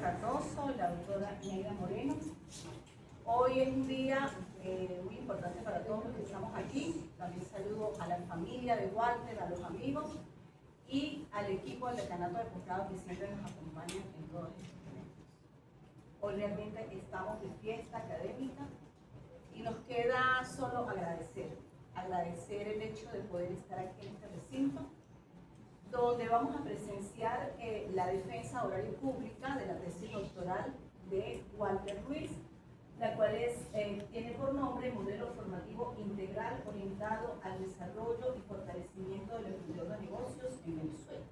Cardoso, la doctora Neida Moreno. Hoy es un día muy importante para todos los que estamos aquí. También saludo a la familia de Walter, a los amigos y al equipo del decanato de posgrado que siempre nos acompaña en todos estos eventos. Hoy realmente estamos de fiesta académica y nos queda solo agradecer el hecho de poder estar aquí en este recinto, donde vamos a presenciar la defensa oral y pública de la tesis doctoral de Walter Ruiz, la cual tiene por nombre Modelo Formativo Integral orientado al desarrollo y fortalecimiento del emprendedor de negocios en Venezuela.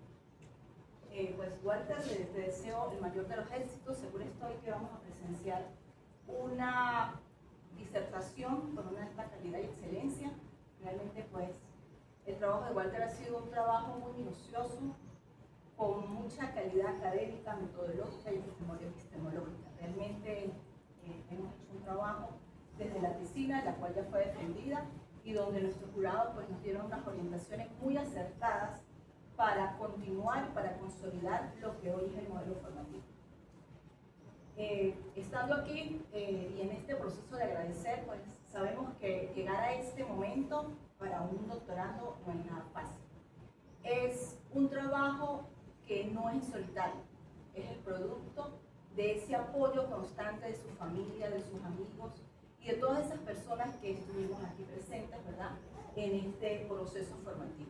Pues Walter, te deseo el mayor de los éxitos. Seguro estoy que vamos a presenciar una disertación con una alta calidad y excelencia. Realmente pues el trabajo de Walter ha sido un trabajo muy minucioso, con mucha calidad académica, metodológica y epistemológica. Realmente hemos hecho un trabajo desde la piscina, la cual ya fue defendida, y donde nuestros jurados pues, nos dieron unas orientaciones muy acertadas para continuar, para consolidar lo que hoy es el modelo formativo. Estando aquí y en este proceso de agradecer, pues sabemos que llegar a este momento para un doctorando no es nada fácil. Es un trabajo que no es en solitario, es el producto de ese apoyo constante de su familia, de sus amigos y de todas esas personas que estuvimos aquí presentes, ¿verdad?, en este proceso formativo.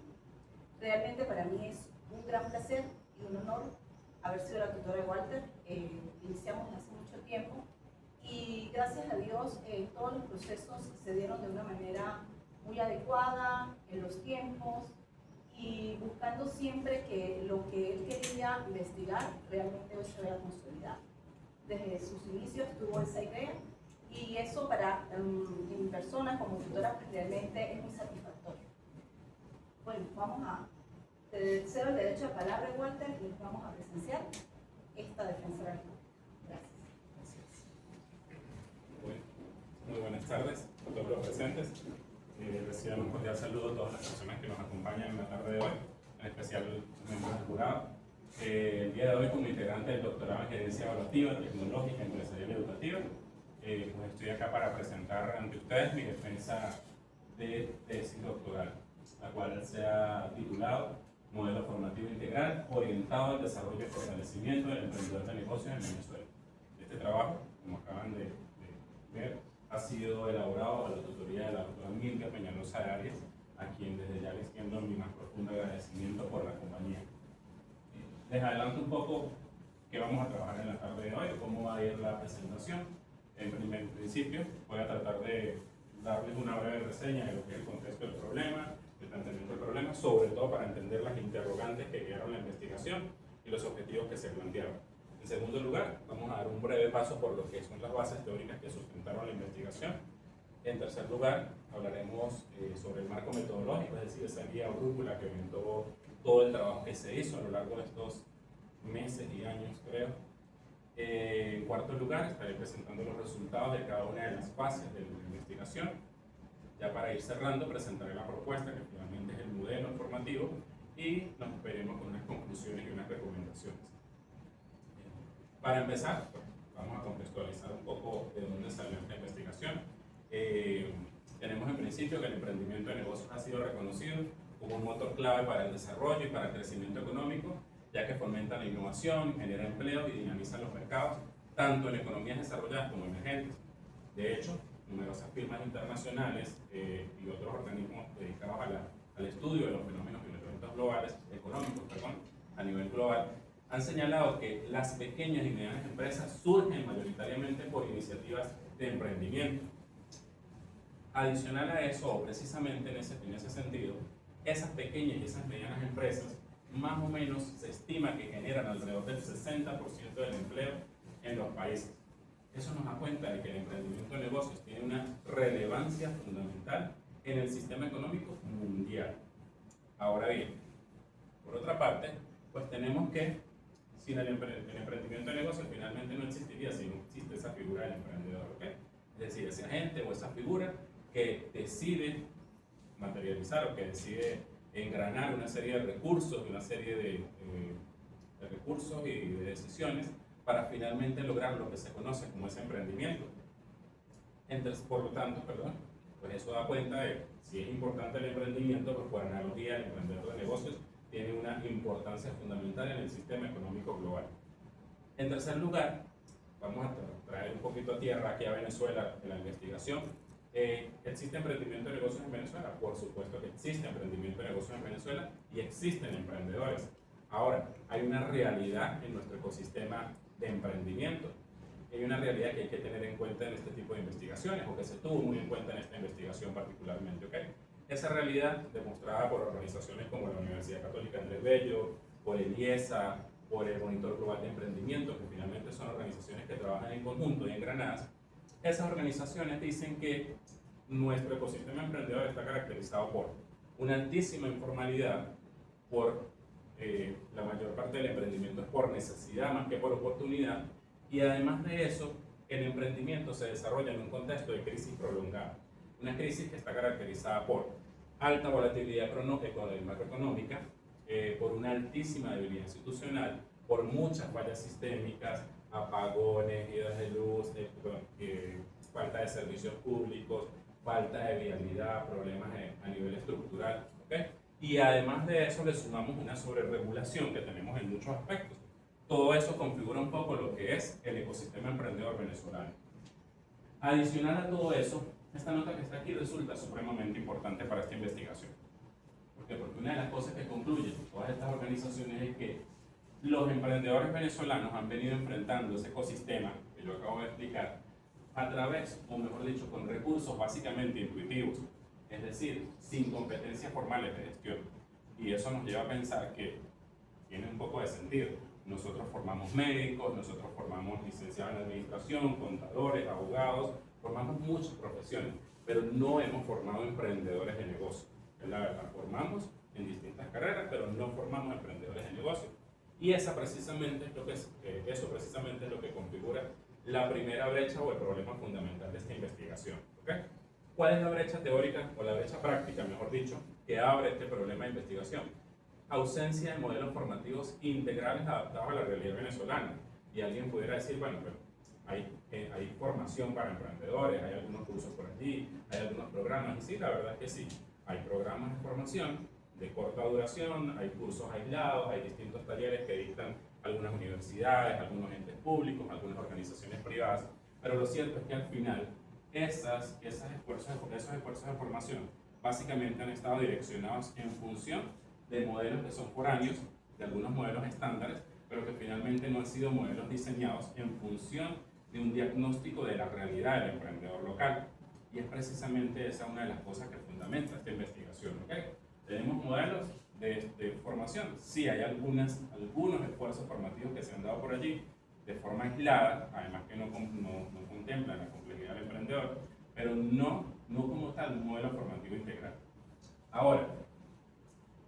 Realmente para mí es un gran placer y un honor haber sido la tutora de Walter. Iniciamos hace mucho tiempo y gracias a Dios todos los procesos se dieron de una manera muy adecuada en los tiempos y buscando siempre que lo que él quería investigar realmente hoy se vea consolidado. Desde sus inicios tuvo esa idea y eso para mi persona como tutora pues, realmente es muy satisfactorio. Bueno, te cedo el derecho de palabra, Walter, y vamos a presenciar esta defensa oral. Gracias. Bueno, muy buenas tardes a todos los presentes. Reciban un cordial saludo a todas las personas que nos acompañan en la tarde de hoy, en especial los miembros del jurado. El día de hoy, como integrante del doctorado en Gerencia Evaluativa, Tecnológica, Empresarial y Educativa, pues estoy acá para presentar ante ustedes mi defensa de tesis doctoral, la cual se ha titulado Modelo Formativo Integral orientado al desarrollo y fortalecimiento del emprendedor de negocios en Venezuela. Este trabajo, como acaban de ver, ha sido elaborado a la tutoría de la doctora Milka Peñalosa Arias, a quien desde ya le extiendo mi más profundo agradecimiento por la compañía. Les adelanto un poco qué vamos a trabajar en la tarde de hoy, cómo va a ir la presentación. En primer principio, voy a tratar de darles una breve reseña de lo que es el contexto del problema, el planteamiento del problema, sobre todo para entender las interrogantes que guiaron la investigación y los objetivos que se plantearon. En segundo lugar, vamos a dar un breve paso por lo que son las bases teóricas que sustentaron la investigación. En tercer lugar, hablaremos sobre el marco metodológico, es decir, esa guía o brújula que orientó todo el trabajo que se hizo a lo largo de estos meses y años, creo. En cuarto lugar, estaré presentando los resultados de cada una de las fases de la investigación. Ya para ir cerrando, presentaré la propuesta, que finalmente es el modelo formativo, y nos veremos con unas conclusiones y unas recomendaciones. Para empezar, vamos a contextualizar un poco de dónde salió esta investigación. Tenemos en principio que el emprendimiento de negocios ha sido reconocido como un motor clave para el desarrollo y para el crecimiento económico, ya que fomenta la innovación, genera empleo y dinamiza los mercados, tanto en economías desarrolladas como emergentes. De hecho, numerosas firmas internacionales y otros organismos dedicados al estudio de los fenómenos y los eventos globales, económicos, a nivel global, han señalado que las pequeñas y medianas empresas surgen mayoritariamente por iniciativas de emprendimiento. Adicional a eso, o precisamente en ese sentido, esas pequeñas y esas medianas empresas, más o menos se estima que generan alrededor del 60% del empleo en los países. Eso nos da cuenta de que el emprendimiento de negocios tiene una relevancia fundamental en el sistema económico mundial. Ahora bien, por otra parte, pues tenemos que sin el emprendimiento de negocios finalmente no existiría si no existe esa figura del emprendedor, ¿ok? Es decir, ese agente o esa figura que decide materializar o que decide engranar una serie de recursos, una serie de recursos y de decisiones para finalmente lograr lo que se conoce como ese emprendimiento. Entonces, por lo tanto, pues eso da cuenta de si es importante el emprendimiento, pues por analogía el emprendedor de negocios tiene una importancia fundamental en el sistema económico global. En tercer lugar, vamos a traer un poquito a tierra aquí a Venezuela en la investigación. ¿Existe emprendimiento de negocios en Venezuela? Por supuesto que existe emprendimiento de negocios en Venezuela y existen emprendedores. Ahora, hay una realidad en nuestro ecosistema de emprendimiento. Hay una realidad que hay que tener en cuenta en este tipo de investigaciones, o que se tuvo muy en cuenta en esta investigación particularmente. ¿Okay? Esa realidad, demostrada por organizaciones como la Universidad Católica Andrés Bello, por el IESA, por el Monitor Global de Emprendimiento, que finalmente son organizaciones que trabajan en conjunto y engranadas, esas organizaciones dicen que nuestro ecosistema emprendedor está caracterizado por una altísima informalidad, por la mayor parte del emprendimiento es por necesidad más que por oportunidad, y además de eso, el emprendimiento se desarrolla en un contexto de crisis prolongada. Una crisis que está caracterizada por alta volatilidad macroeconómica, por una altísima debilidad institucional, por muchas fallas sistémicas, apagones, idas de luz, falta de servicios públicos, falta de vialidad, problemas a nivel estructural. ¿Okay? Y además de eso le sumamos una sobreregulación que tenemos en muchos aspectos. Todo eso configura un poco lo que es el ecosistema emprendedor venezolano. Adicional a todo eso, esta nota que está aquí resulta supremamente importante para esta investigación. ¿Por qué? Porque una de las cosas que concluyen todas estas organizaciones es que los emprendedores venezolanos han venido enfrentando ese ecosistema que yo acabo de explicar a través, o mejor dicho, con recursos básicamente intuitivos, es decir, sin competencias formales de gestión. Y eso nos lleva a pensar que tiene un poco de sentido. Nosotros formamos médicos, nosotros formamos licenciados en administración, contadores, abogados, formamos muchas profesiones, pero no hemos formado emprendedores de negocio. Es la verdad, formamos en distintas carreras, pero no formamos emprendedores de negocio. Y eso precisamente es lo que configura la primera brecha o el problema fundamental de esta investigación. ¿Okay? ¿Cuál es la brecha teórica o la brecha práctica, mejor dicho, que abre este problema de investigación? Ausencia de modelos formativos integrales adaptados a la realidad venezolana. Y alguien pudiera decir, bueno, pero hay formación para emprendedores, hay algunos cursos por allí, hay algunos programas, y sí, la verdad es que sí, hay programas de formación de corta duración, hay cursos aislados, hay distintos talleres que dictan algunas universidades, algunos entes públicos, algunas organizaciones privadas, pero lo cierto es que al final esos esfuerzos de formación básicamente han estado direccionados en función de modelos que son foráneos, de algunos modelos estándares, pero que finalmente no han sido modelos diseñados en función de un diagnóstico de la realidad del emprendedor local. Y es precisamente esa una de las cosas que fundamenta esta investigación. ¿Okay? ¿Tenemos modelos de formación? Sí, hay algunos esfuerzos formativos que se han dado por allí de forma aislada, además que no contemplan la complejidad del emprendedor, pero no como tal un modelo formativo integral. Ahora,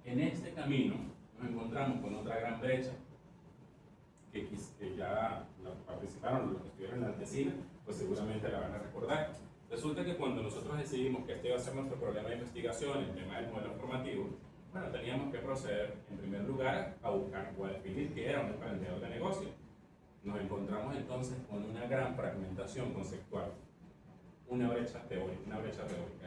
en este camino nos encontramos con otra gran brecha que ya participaron los que estuvieron en la antesina, pues seguramente la van a recordar. Resulta que cuando nosotros decidimos que este iba a ser nuestro problema de investigación, el tema del modelo formativo, bueno, teníamos que proceder en primer lugar a buscar o a definir qué era un emprendedor de negocio. Nos encontramos entonces con una gran fragmentación conceptual, una brecha teórica,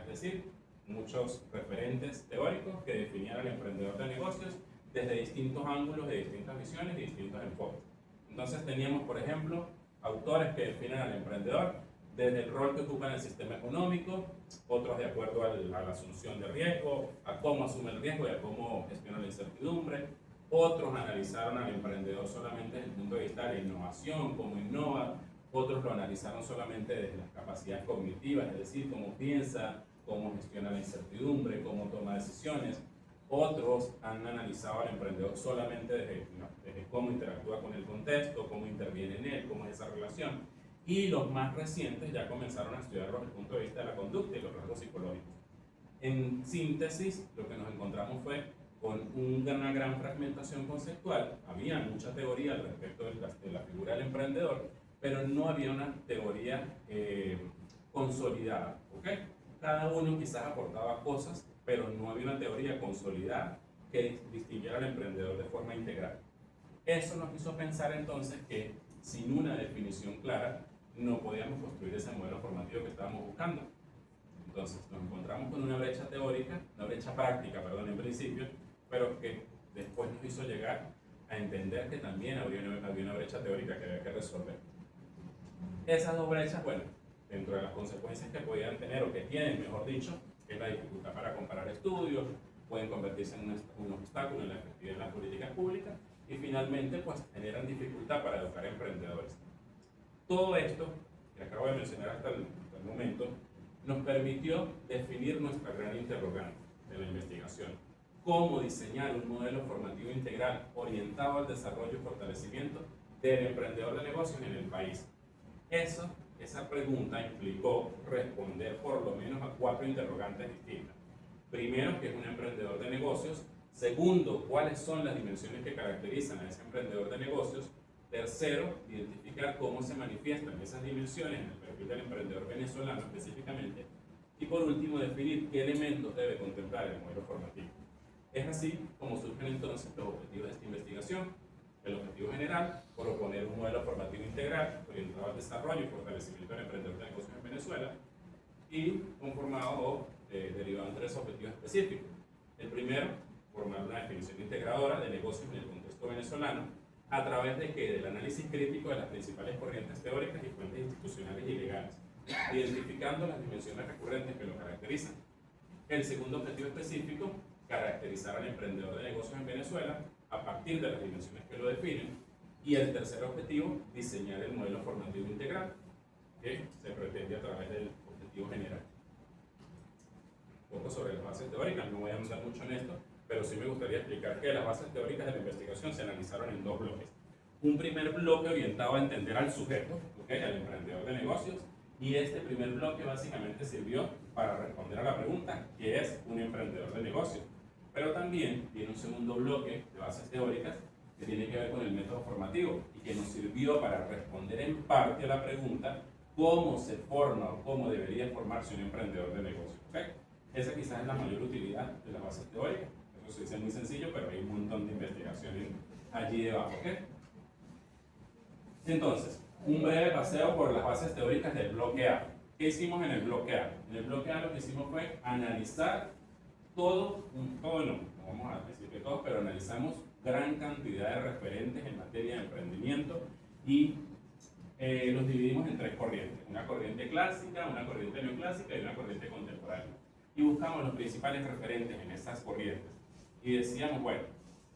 es decir, muchos referentes teóricos que definían al emprendedor de negocios desde distintos ángulos, de distintas visiones y distintos enfoques. Entonces teníamos, por ejemplo, autores que definen al emprendedor desde el rol que ocupa en el sistema económico, otros de acuerdo a la asunción de riesgo, a cómo asume el riesgo y a cómo gestiona la incertidumbre. Otros analizaron al emprendedor solamente desde el punto de vista de la innovación, cómo innova. Otros lo analizaron solamente desde las capacidades cognitivas, es decir, cómo piensa, cómo gestiona la incertidumbre, cómo toma decisiones. Otros han analizado al emprendedor solamente desde cómo interactúa con el contexto, cómo interviene en él, cómo es esa relación. Y los más recientes ya comenzaron a estudiarlo desde el punto de vista de la conducta y los rasgos psicológicos. En síntesis, lo que nos encontramos fue con una gran fragmentación conceptual. Había mucha teoría al respecto de la figura del emprendedor, pero no había una teoría consolidada. ¿Okay? Cada uno quizás aportaba cosas, pero no había una teoría consolidada que distinguiera al emprendedor de forma integral. Eso nos hizo pensar entonces que sin una definición clara, no podíamos construir ese modelo formativo que estábamos buscando. Entonces nos encontramos con una brecha teórica, una brecha práctica, perdón, en principio, pero que después nos hizo llegar a entender que también había una brecha teórica que había que resolver. Esas dos brechas, bueno, dentro de las consecuencias que podían tener, o que tienen, mejor dicho, es la dificultad para comparar estudios, pueden convertirse en un obstáculo en la efectividad de las políticas públicas, y finalmente, pues, generan dificultad para educar a emprendedores. Todo esto, que acabo de mencionar hasta el momento, nos permitió definir nuestra gran interrogante de la investigación: cómo diseñar un modelo formativo integral orientado al desarrollo y fortalecimiento del emprendedor de negocios en el país. Esa pregunta implicó responder por lo menos a 4 interrogantes distintas. Primero, ¿qué es un emprendedor de negocios? Segundo, ¿cuáles son las dimensiones que caracterizan a ese emprendedor de negocios? Tercero, identificar cómo se manifiestan esas dimensiones en el perfil del emprendedor venezolano específicamente. Y por último, definir qué elementos debe contemplar el modelo formativo. Es así como surgen entonces los objetivos de esta investigación. El objetivo general: proponer un modelo formativo integral orientado al desarrollo y fortalecimiento del emprendedor de negocios en Venezuela, y conformado o derivado en 3 objetivos específicos. El primero, formar una definición integradora de negocios en el contexto venezolano, a través de que del análisis crítico de las principales corrientes teóricas y fuentes institucionales y legales, identificando las dimensiones recurrentes que lo caracterizan. El segundo objetivo específico, caracterizar al emprendedor de negocios en Venezuela a partir de las dimensiones que lo definen. Y el tercer objetivo, diseñar el modelo formativo integral que se pretende a través del objetivo general. Un poco sobre las bases teóricas, no voy a andar mucho en esto, pero sí me gustaría explicar que las bases teóricas de la investigación se analizaron en 2 bloques. Un primer bloque orientado a entender al sujeto, al emprendedor de negocios, y este primer bloque básicamente sirvió para responder a la pregunta: ¿qué es un emprendedor de negocios? Pero también tiene un segundo bloque de bases teóricas que tiene que ver con el método formativo y que nos sirvió para responder en parte a la pregunta: ¿cómo se forma o cómo debería formarse un emprendedor de negocios? Esa quizás es la mayor utilidad de las bases teóricas. Eso se dice muy sencillo, pero hay un montón de investigaciones allí debajo. Entonces, un breve paseo por las bases teóricas del bloque A. ¿Qué hicimos en el bloque A? En el bloque A lo que hicimos fue analizar no vamos a decir que todos, pero analizamos gran cantidad de referentes en materia de emprendimiento y los dividimos en 3 corrientes: una corriente clásica, una corriente neoclásica y una corriente contemporánea. Y buscamos los principales referentes en esas corrientes. Y decíamos, bueno,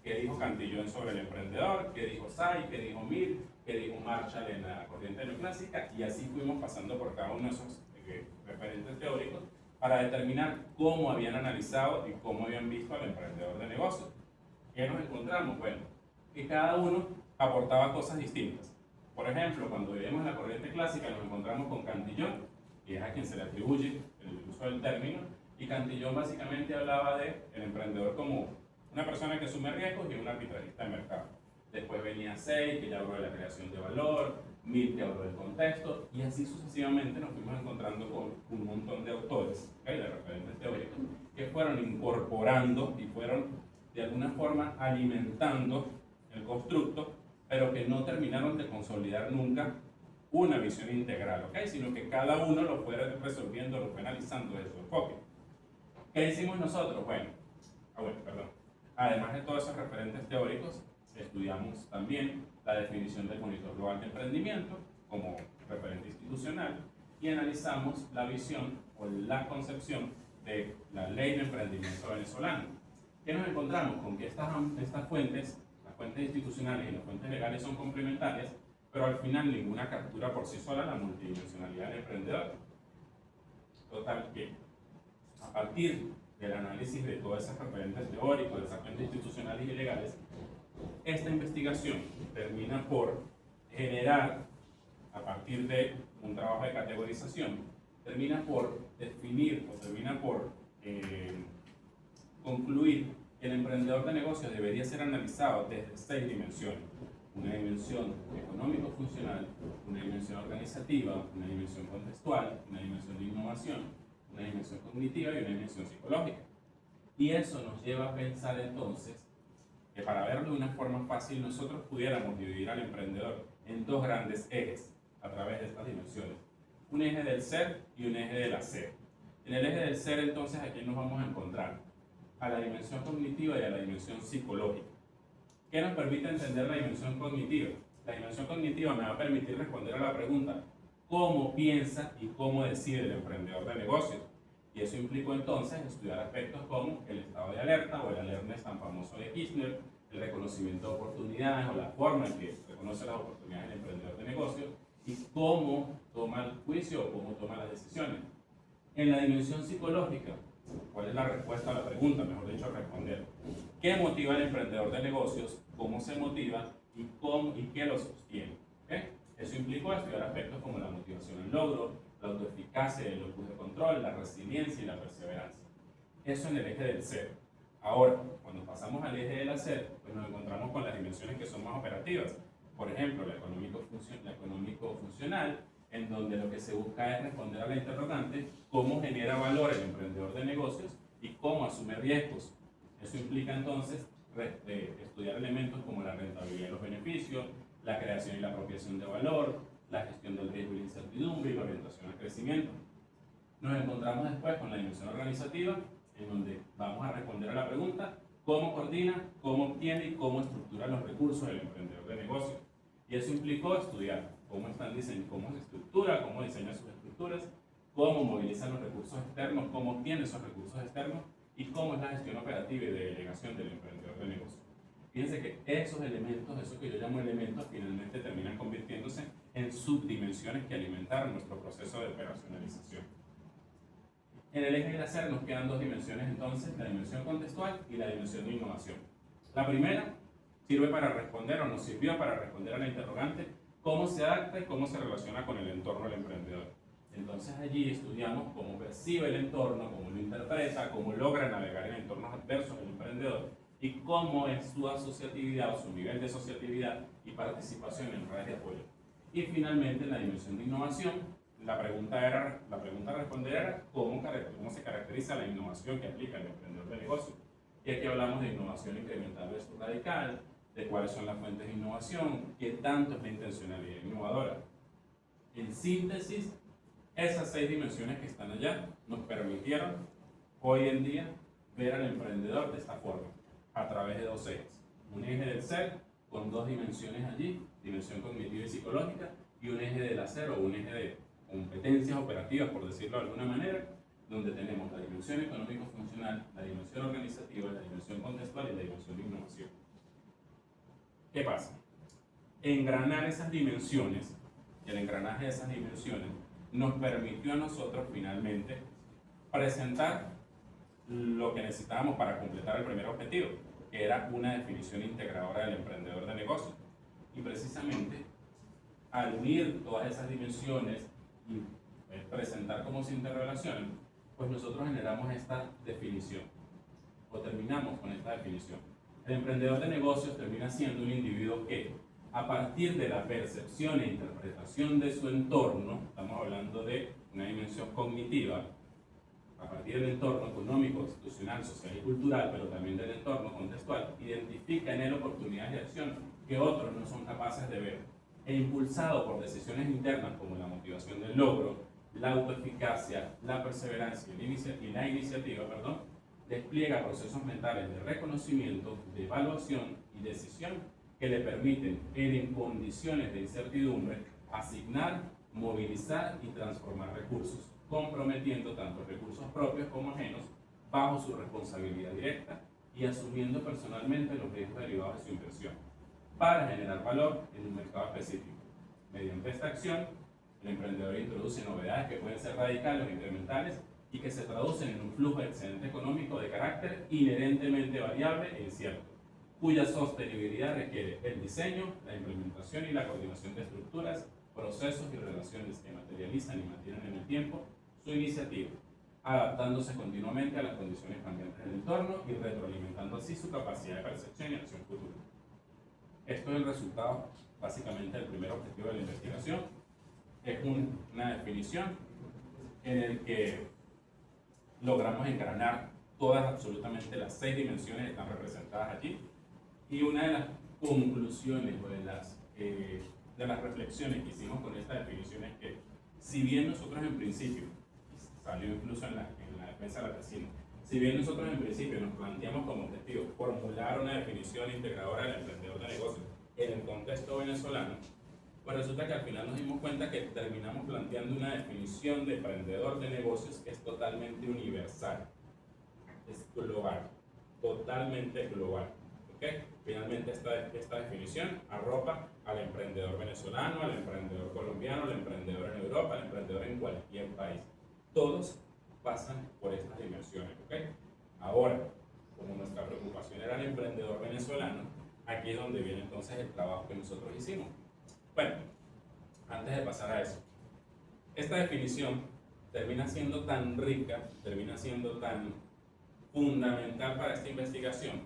¿qué dijo Cantillón sobre el emprendedor? ¿Qué dijo Say? ¿Qué dijo Mill? ¿Qué dijo Marshall en la corriente neoclásica? Y así fuimos pasando por cada uno de esos referentes teóricos para determinar cómo habían analizado y cómo habían visto al emprendedor de negocios. ¿Qué nos encontramos? Bueno, que cada uno aportaba cosas distintas. Por ejemplo, cuando vivimos la corriente clásica nos encontramos con Cantillón, que es a quien se le atribuye el uso del término, y Cantillón básicamente hablaba de el emprendedor como una persona que asume riesgos y un arbitrajista de mercado. Después venía Say, que ya habló de la creación de valor, Mill, que habló del contexto, y así sucesivamente nos fuimos encontrando con un montón de autores, de referentes teóricos, que fueron incorporando y fueron de alguna forma alimentando el constructo, pero que no terminaron de consolidar nunca una visión integral, sino que cada uno lo fue resolviendo, lo fue analizando desde su enfoque. ¿Qué hicimos nosotros? Además de todos esos referentes teóricos, estudiamos también la definición del Monitor Global de Emprendimiento como referente institucional y analizamos la visión o la concepción de la Ley de Emprendimiento venezolana. ¿Qué nos encontramos? Con que estas fuentes, las fuentes institucionales y las fuentes legales, son complementarias, pero al final ninguna captura por sí sola la multidimensionalidad del emprendedor. Total que, a partir del análisis de todos esos referentes teóricos, de esas fuentes institucionales y legales, esta investigación termina por generar, a partir de un trabajo de categorización, termina por definir o termina por concluir que el emprendedor de negocios debería ser analizado desde 6 dimensiones. Una dimensión económico-funcional, una dimensión organizativa, una dimensión contextual, una dimensión de innovación, una dimensión cognitiva y una dimensión psicológica. Y eso nos lleva a pensar entonces que para verlo de una forma fácil nosotros pudiéramos dividir al emprendedor en dos grandes ejes a través de estas dimensiones. Un eje del ser y un eje del hacer. En el eje del ser, entonces, aquí nos vamos a encontrar a la dimensión cognitiva y a la dimensión psicológica. ¿Qué nos permite entender la dimensión cognitiva? La dimensión cognitiva me va a permitir responder a la pregunta ¿cómo piensa y cómo decide el emprendedor de negocios? Y eso implicó entonces estudiar aspectos como el estado de alerta o el alertness tan famoso de Kirchner, el reconocimiento de oportunidades o la forma en que reconoce las oportunidades del emprendedor de negocios y cómo toma el juicio o cómo toma las decisiones. En la dimensión psicológica, ¿cuál es la respuesta a la pregunta? Mejor dicho, responder. ¿Qué motiva al emprendedor de negocios? ¿Cómo se motiva? ¿Y qué lo sostiene? ¿Okay? Eso implicó estudiar aspectos como la motivación al logro, la autoeficacia, el locus de control, la resiliencia y la perseverancia. Eso en el eje del ser. Ahora, cuando pasamos al eje del hacer, pues nos encontramos con las dimensiones que son más operativas. Por ejemplo, la económico-funcional, en donde lo que se busca es responder a la interrogante cómo genera valor el emprendedor de negocios y cómo asume riesgos. Eso implica entonces estudiar elementos como la rentabilidad de los beneficios, la creación y la apropiación de valor, la gestión del riesgo y la incertidumbre y la orientación al crecimiento. Nos encontramos después con la dimensión organizativa, en donde vamos a responder a la pregunta cómo coordina, cómo obtiene y cómo estructura los recursos del emprendedor de negocio. Y eso implicó estudiar cómo se estructura, cómo diseña sus estructuras, cómo moviliza los recursos externos, cómo obtiene esos recursos externos y cómo es la gestión operativa y de delegación del emprendedor de negocio. Fíjense que esos elementos, eso que yo llamo elementos, finalmente terminan convirtiéndose en subdimensiones que alimentaron nuestro proceso de operacionalización. En el eje del hacer nos quedan dos dimensiones entonces, la dimensión contextual y la dimensión de innovación. La primera sirve para responder o nos sirvió para responder a la interrogante cómo se adapta y cómo se relaciona con el entorno del emprendedor. Entonces allí estudiamos cómo percibe el entorno, cómo lo interpreta, cómo logra navegar en entornos adversos el emprendedor y cómo es su asociatividad o su nivel de asociatividad y participación en redes de apoyo. Y finalmente en la dimensión de innovación, la pregunta a responder era cómo se caracteriza la innovación que aplica el emprendedor de negocio. Y aquí hablamos de innovación incremental versus radical, de cuáles son las fuentes de innovación, qué tanto es la intencionalidad innovadora. En síntesis, esas 6 dimensiones que están allá nos permitieron hoy en día ver al emprendedor de esta forma, a través de 2 ejes. Un eje del ser con 2 dimensiones allí, dimensión cognitiva y psicológica, y un eje del hacer o un eje de competencias operativas, por decirlo de alguna manera, donde tenemos la dimensión económico-funcional, la dimensión organizativa, la dimensión contextual y la dimensión de innovación. ¿Qué pasa? Engranar esas dimensiones, el engranaje de esas dimensiones, nos permitió a nosotros finalmente presentar lo que necesitábamos para completar el primer objetivo, que era una definición integradora del emprendedor de negocio. Y precisamente, al unir todas esas dimensiones y presentar cómo se interrelacionan, pues nosotros generamos esta definición, o terminamos con esta definición. El emprendedor de negocios termina siendo un individuo que, a partir de la percepción e interpretación de su entorno, estamos hablando de una dimensión cognitiva, a partir del entorno económico, institucional, social y cultural, pero también del entorno contextual, identifica en él oportunidades de acción que otros no son capaces de ver, e impulsado por decisiones internas como la motivación del logro, la autoeficacia, la perseverancia y la iniciativa, despliega procesos mentales de reconocimiento, de evaluación y decisión que le permiten, en condiciones de incertidumbre, asignar, movilizar y transformar recursos, comprometiendo tanto recursos propios como ajenos bajo su responsabilidad directa y asumiendo personalmente los riesgos derivados de su inversión, para generar valor en un mercado específico. Mediante esta acción, el emprendedor introduce novedades que pueden ser radicales o incrementales y que se traducen en un flujo de excedente económico de carácter inherentemente variable e incierto, cuya sostenibilidad requiere el diseño, la implementación y la coordinación de estructuras, procesos y relaciones que materializan y mantienen en el tiempo su iniciativa, adaptándose continuamente a las condiciones cambiantes del entorno y retroalimentando así su capacidad de percepción y acción futura. Esto es el resultado básicamente del primer objetivo de la investigación. Es una definición en el que logramos engranar todas absolutamente las 6 dimensiones que están representadas allí, y una de las conclusiones o de las de las reflexiones que hicimos con esta definición es que, si bien nosotros en principio, salió incluso en la defensa de la tesina, si bien nosotros en principio nos planteamos como objetivo formular una definición integradora del emprendedor de negocios en el contexto venezolano, pues resulta que al final nos dimos cuenta que terminamos planteando una definición de emprendedor de negocios que es totalmente universal, es global, totalmente global. ¿Okay? Finalmente esta definición arropa al emprendedor venezolano, al emprendedor colombiano, al emprendedor en Europa, al emprendedor en cualquier país. Todos pasan por estas dimensiones. ¿Okay? Ahora, como nuestra preocupación era el emprendedor venezolano, aquí es donde viene entonces el trabajo que nosotros hicimos. Bueno, antes de pasar a eso, esta definición termina siendo tan rica, termina siendo tan fundamental para esta investigación,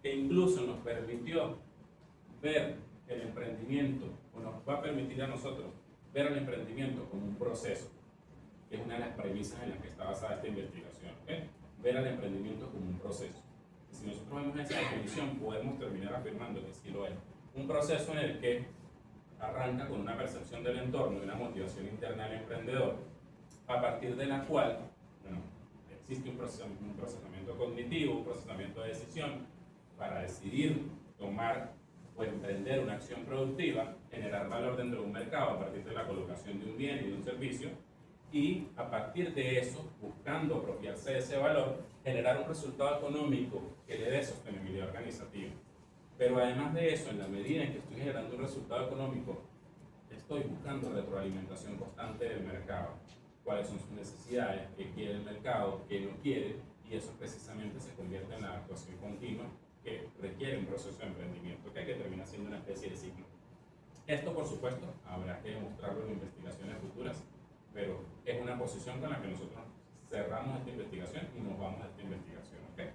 que incluso nos permitió ver el emprendimiento, o nos va a permitir a nosotros ver el emprendimiento como un proceso, que es una de las premisas en las que está basada esta investigación. ¿Okay? Ver el emprendimiento como un proceso. Y si nosotros vemos esa definición, podemos terminar afirmando que sí lo es. Un proceso en el que arranca con una percepción del entorno y una motivación interna del emprendedor, a partir de la cual, bueno, existe un procesamiento cognitivo, un procesamiento de decisión para decidir tomar o emprender una acción productiva, generar valor dentro de un mercado a partir de la colocación de un bien y de un servicio, y a partir de eso, buscando apropiarse de ese valor, generar un resultado económico que le dé sostenibilidad organizativa. Pero además de eso, en la medida en que estoy generando un resultado económico, estoy buscando retroalimentación constante del mercado. Cuáles son sus necesidades, qué quiere el mercado, qué no quiere, y eso precisamente se convierte en la actuación continua que requiere un proceso de emprendimiento, que termina siendo una especie de ciclo. Esto, por supuesto, habrá que demostrarlo en investigaciones futuras, pero es una posición con la que nosotros cerramos esta investigación y nos vamos a esta investigación. ¿Okay?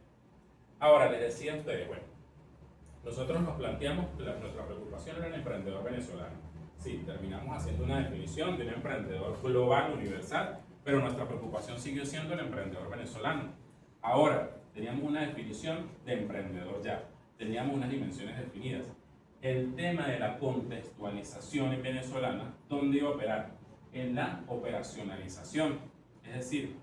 Ahora, les decía a ustedes, bueno, nosotros nos planteamos que nuestra preocupación era el emprendedor venezolano. Sí, terminamos haciendo una definición de un emprendedor global, universal, pero nuestra preocupación siguió siendo el emprendedor venezolano. Ahora, teníamos una definición de emprendedor ya, teníamos unas dimensiones definidas. El tema de la contextualización en venezolana, ¿dónde iba a operar? En la operacionalización. Es decir,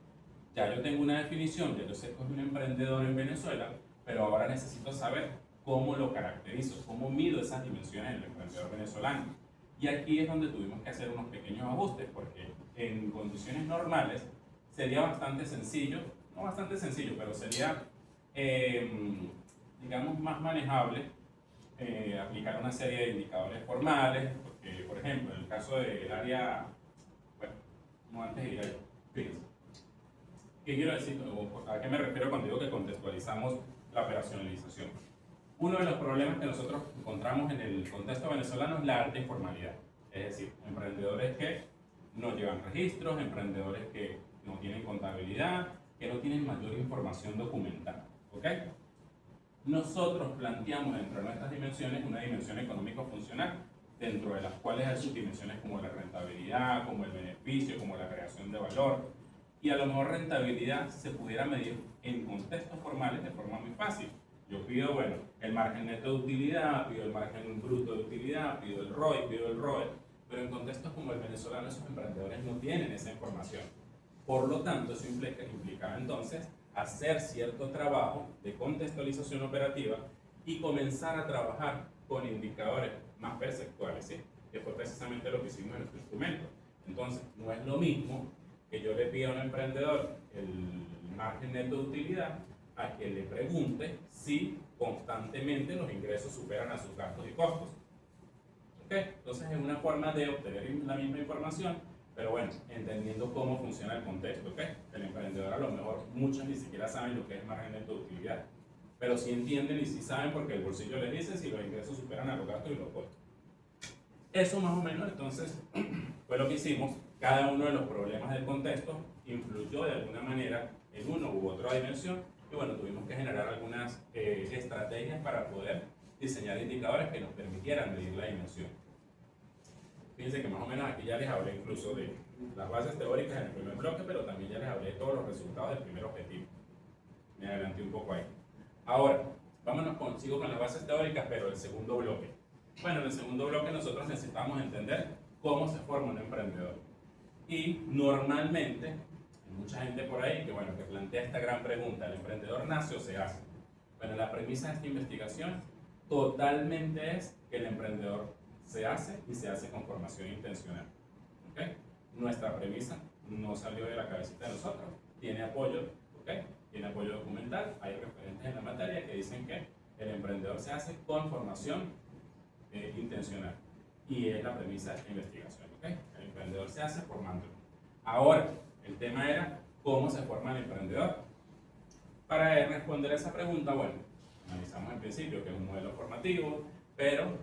ya yo tengo una definición, ya yo sé que es un emprendedor en Venezuela, pero ahora necesito saber cómo lo caracterizo, cómo mido esas dimensiones del emprendedor venezolano. Y aquí es donde tuvimos que hacer unos pequeños ajustes, porque en condiciones normales sería bastante sencillo, no bastante sencillo, pero sería, digamos, más manejable aplicar una serie de indicadores formales, porque, por ejemplo, en el caso del área, bueno, no antes de ir ahí, fíjense. ¿Qué quiero decir? ¿A qué me refiero cuando digo que contextualizamos la operacionalización? Uno de los problemas que nosotros encontramos en el contexto venezolano es la alta informalidad. Es decir, emprendedores que no llevan registros, emprendedores que no tienen contabilidad, que no tienen mayor información documental. ¿Ok? Nosotros planteamos dentro de nuestras dimensiones una dimensión económico-funcional, dentro de las cuales hay subdimensiones como la rentabilidad, como el beneficio, como la creación de valor. Y a lo mejor rentabilidad se pudiera medir en contextos formales de forma muy fácil. Yo pido, bueno, el margen neto de utilidad, pido el margen bruto de utilidad, pido el ROI, pido el ROE, pero en contextos como el venezolano esos emprendedores no tienen esa información. Por lo tanto, eso implicaba entonces hacer cierto trabajo de contextualización operativa y comenzar a trabajar con indicadores más perceptuales, ¿sí? Que fue precisamente lo que hicimos en nuestro instrumento. Entonces, no es lo mismo que yo le pida a un emprendedor el margen neto de utilidad a que le pregunte si constantemente los ingresos superan a sus gastos y costos. ¿Okay? Entonces es una forma de obtener la misma información, pero bueno, entendiendo cómo funciona el contexto. ¿Okay? El emprendedor a lo mejor muchos ni siquiera saben lo que es margen neto de utilidad, pero sí entienden y sí saben porque el bolsillo les dice si los ingresos superan a los gastos y los costos. Eso más o menos entonces fue lo que hicimos. Cada uno de los problemas del contexto influyó de alguna manera en una u otra dimensión y bueno, tuvimos que generar algunas estrategias para poder diseñar indicadores que nos permitieran medir la dimensión. Fíjense que más o menos aquí ya les hablé incluso de las bases teóricas en el primer bloque, pero también ya les hablé de todos los resultados del primer objetivo. Me adelanté un poco ahí. Ahora, sigo con las bases teóricas, pero el segundo bloque. Bueno, en el segundo bloque nosotros necesitamos entender cómo se forma un emprendedor. Y normalmente, hay mucha gente por ahí que plantea esta gran pregunta: ¿el emprendedor nace o se hace? Bueno, la premisa de esta investigación totalmente es que el emprendedor se hace y se hace con formación intencional. ¿Okay? Nuestra premisa no salió de la cabecita de nosotros, tiene apoyo, ¿okay? Tiene apoyo documental, hay referentes en la materia que dicen que el emprendedor se hace con formación intencional, y es la premisa de esta investigación. ¿Okay? El emprendedor se hace formándolo. Ahora, el tema era cómo se forma el emprendedor. Para responder a esa pregunta, bueno, analizamos en principio que es un modelo formativo, pero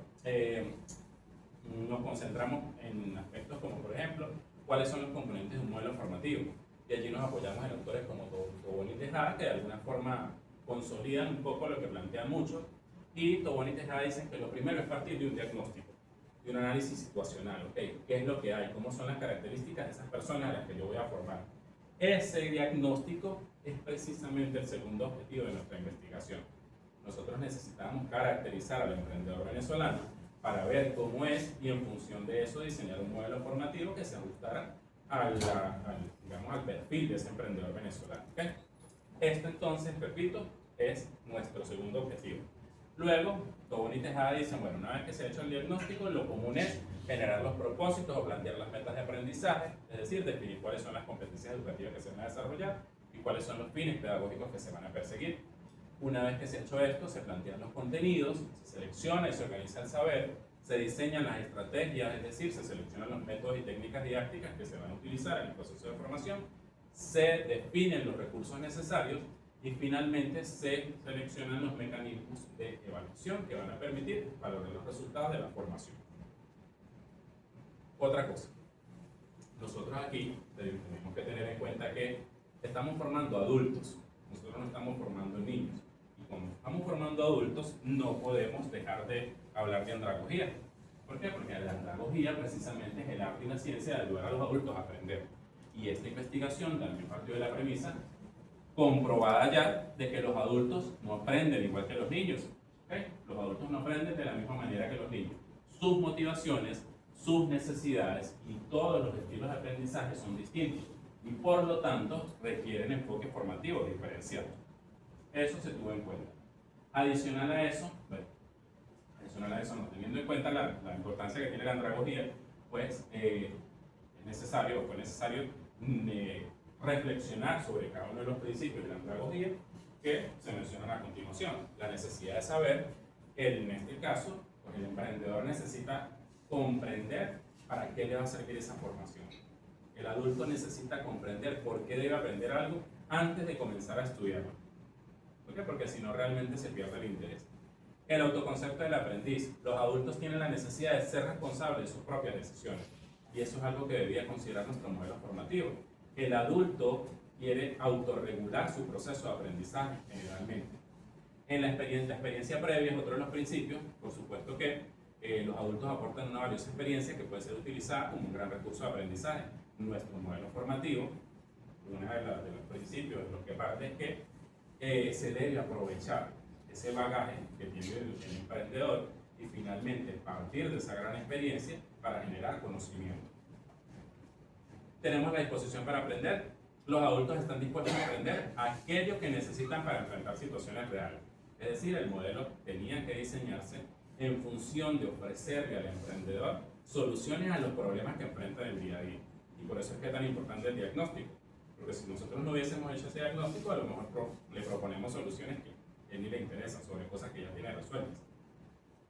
nos concentramos en aspectos como, por ejemplo, cuáles son los componentes de un modelo formativo. Y allí nos apoyamos en autores como Tobón y Tejada, que de alguna forma consolidan un poco lo que plantean muchos. Y Tobón y Tejada dicen que lo primero es partir de un diagnóstico, de un análisis situacional. ¿Okay? ¿Qué es lo que hay? ¿Cómo son las características de esas personas a las que yo voy a formar? Ese diagnóstico es precisamente el segundo objetivo de nuestra investigación. Nosotros necesitamos caracterizar al emprendedor venezolano para ver cómo es, y en función de eso diseñar un modelo formativo que se ajustara al perfil de ese emprendedor venezolano. ¿Okay? Esto entonces, repito, es nuestro segundo objetivo. Luego, Tobón y Tejada dicen, bueno, una vez que se ha hecho el diagnóstico, lo común es generar los propósitos o plantear las metas de aprendizaje, es decir, definir cuáles son las competencias educativas que se van a desarrollar y cuáles son los fines pedagógicos que se van a perseguir. Una vez que se ha hecho esto, se plantean los contenidos, se selecciona y se organiza el saber, se diseñan las estrategias, es decir, se seleccionan los métodos y técnicas didácticas que se van a utilizar en el proceso de formación, se definen los recursos necesarios y finalmente se seleccionan los mecanismos de evaluación que van a permitir valorar los resultados de la formación. Otra cosa, nosotros aquí tenemos que tener en cuenta que estamos formando adultos, nosotros no estamos formando niños. Y cuando estamos formando adultos, no podemos dejar de hablar de andragogía. ¿Por qué? Porque la andragogía precisamente es el arte y la ciencia de ayudar a los adultos a aprender. Y esta investigación también partió de la premisa comprobada ya de que los adultos no aprenden igual que los niños. ¿Okay? Los adultos no aprenden de la misma manera que los niños. Sus motivaciones, sus necesidades y todos los estilos de aprendizaje son distintos y por lo tanto requieren enfoques formativos diferenciados. Eso se tuvo en cuenta. Adicional a eso, no teniendo en cuenta la importancia que tiene la andragogía, pues fue necesario reflexionar sobre cada uno de los principios de la andragogía que se mencionan a continuación. La necesidad de saber que en este caso, pues el emprendedor necesita comprender para qué le va a servir esa formación. El adulto necesita comprender por qué debe aprender algo antes de comenzar a estudiarlo. ¿Por qué? Porque si no, realmente se pierde el interés. El autoconcepto del aprendiz. Los adultos tienen la necesidad de ser responsables de sus propias decisiones. Y eso es algo que debía considerar nuestro modelo formativo. El adulto quiere autorregular su proceso de aprendizaje generalmente. En la experiencia previa es otro de los principios. Por supuesto que los adultos aportan una valiosa experiencia que puede ser utilizada como un gran recurso de aprendizaje. Nuestro modelo formativo, uno de los principios de los que parte es que se debe aprovechar ese bagaje que tiene el emprendedor y finalmente partir de esa gran experiencia para generar conocimiento. Tenemos la disposición para aprender. Los adultos están dispuestos a aprender aquello que necesitan para enfrentar situaciones reales. Es decir, el modelo tenía que diseñarse en función de ofrecerle al emprendedor soluciones a los problemas que enfrenta en el día a día. Y por eso es que es tan importante el diagnóstico. Porque si nosotros no hubiésemos hecho ese diagnóstico, a lo mejor le proponemos soluciones que ni le interesan sobre cosas que ya tiene resueltas.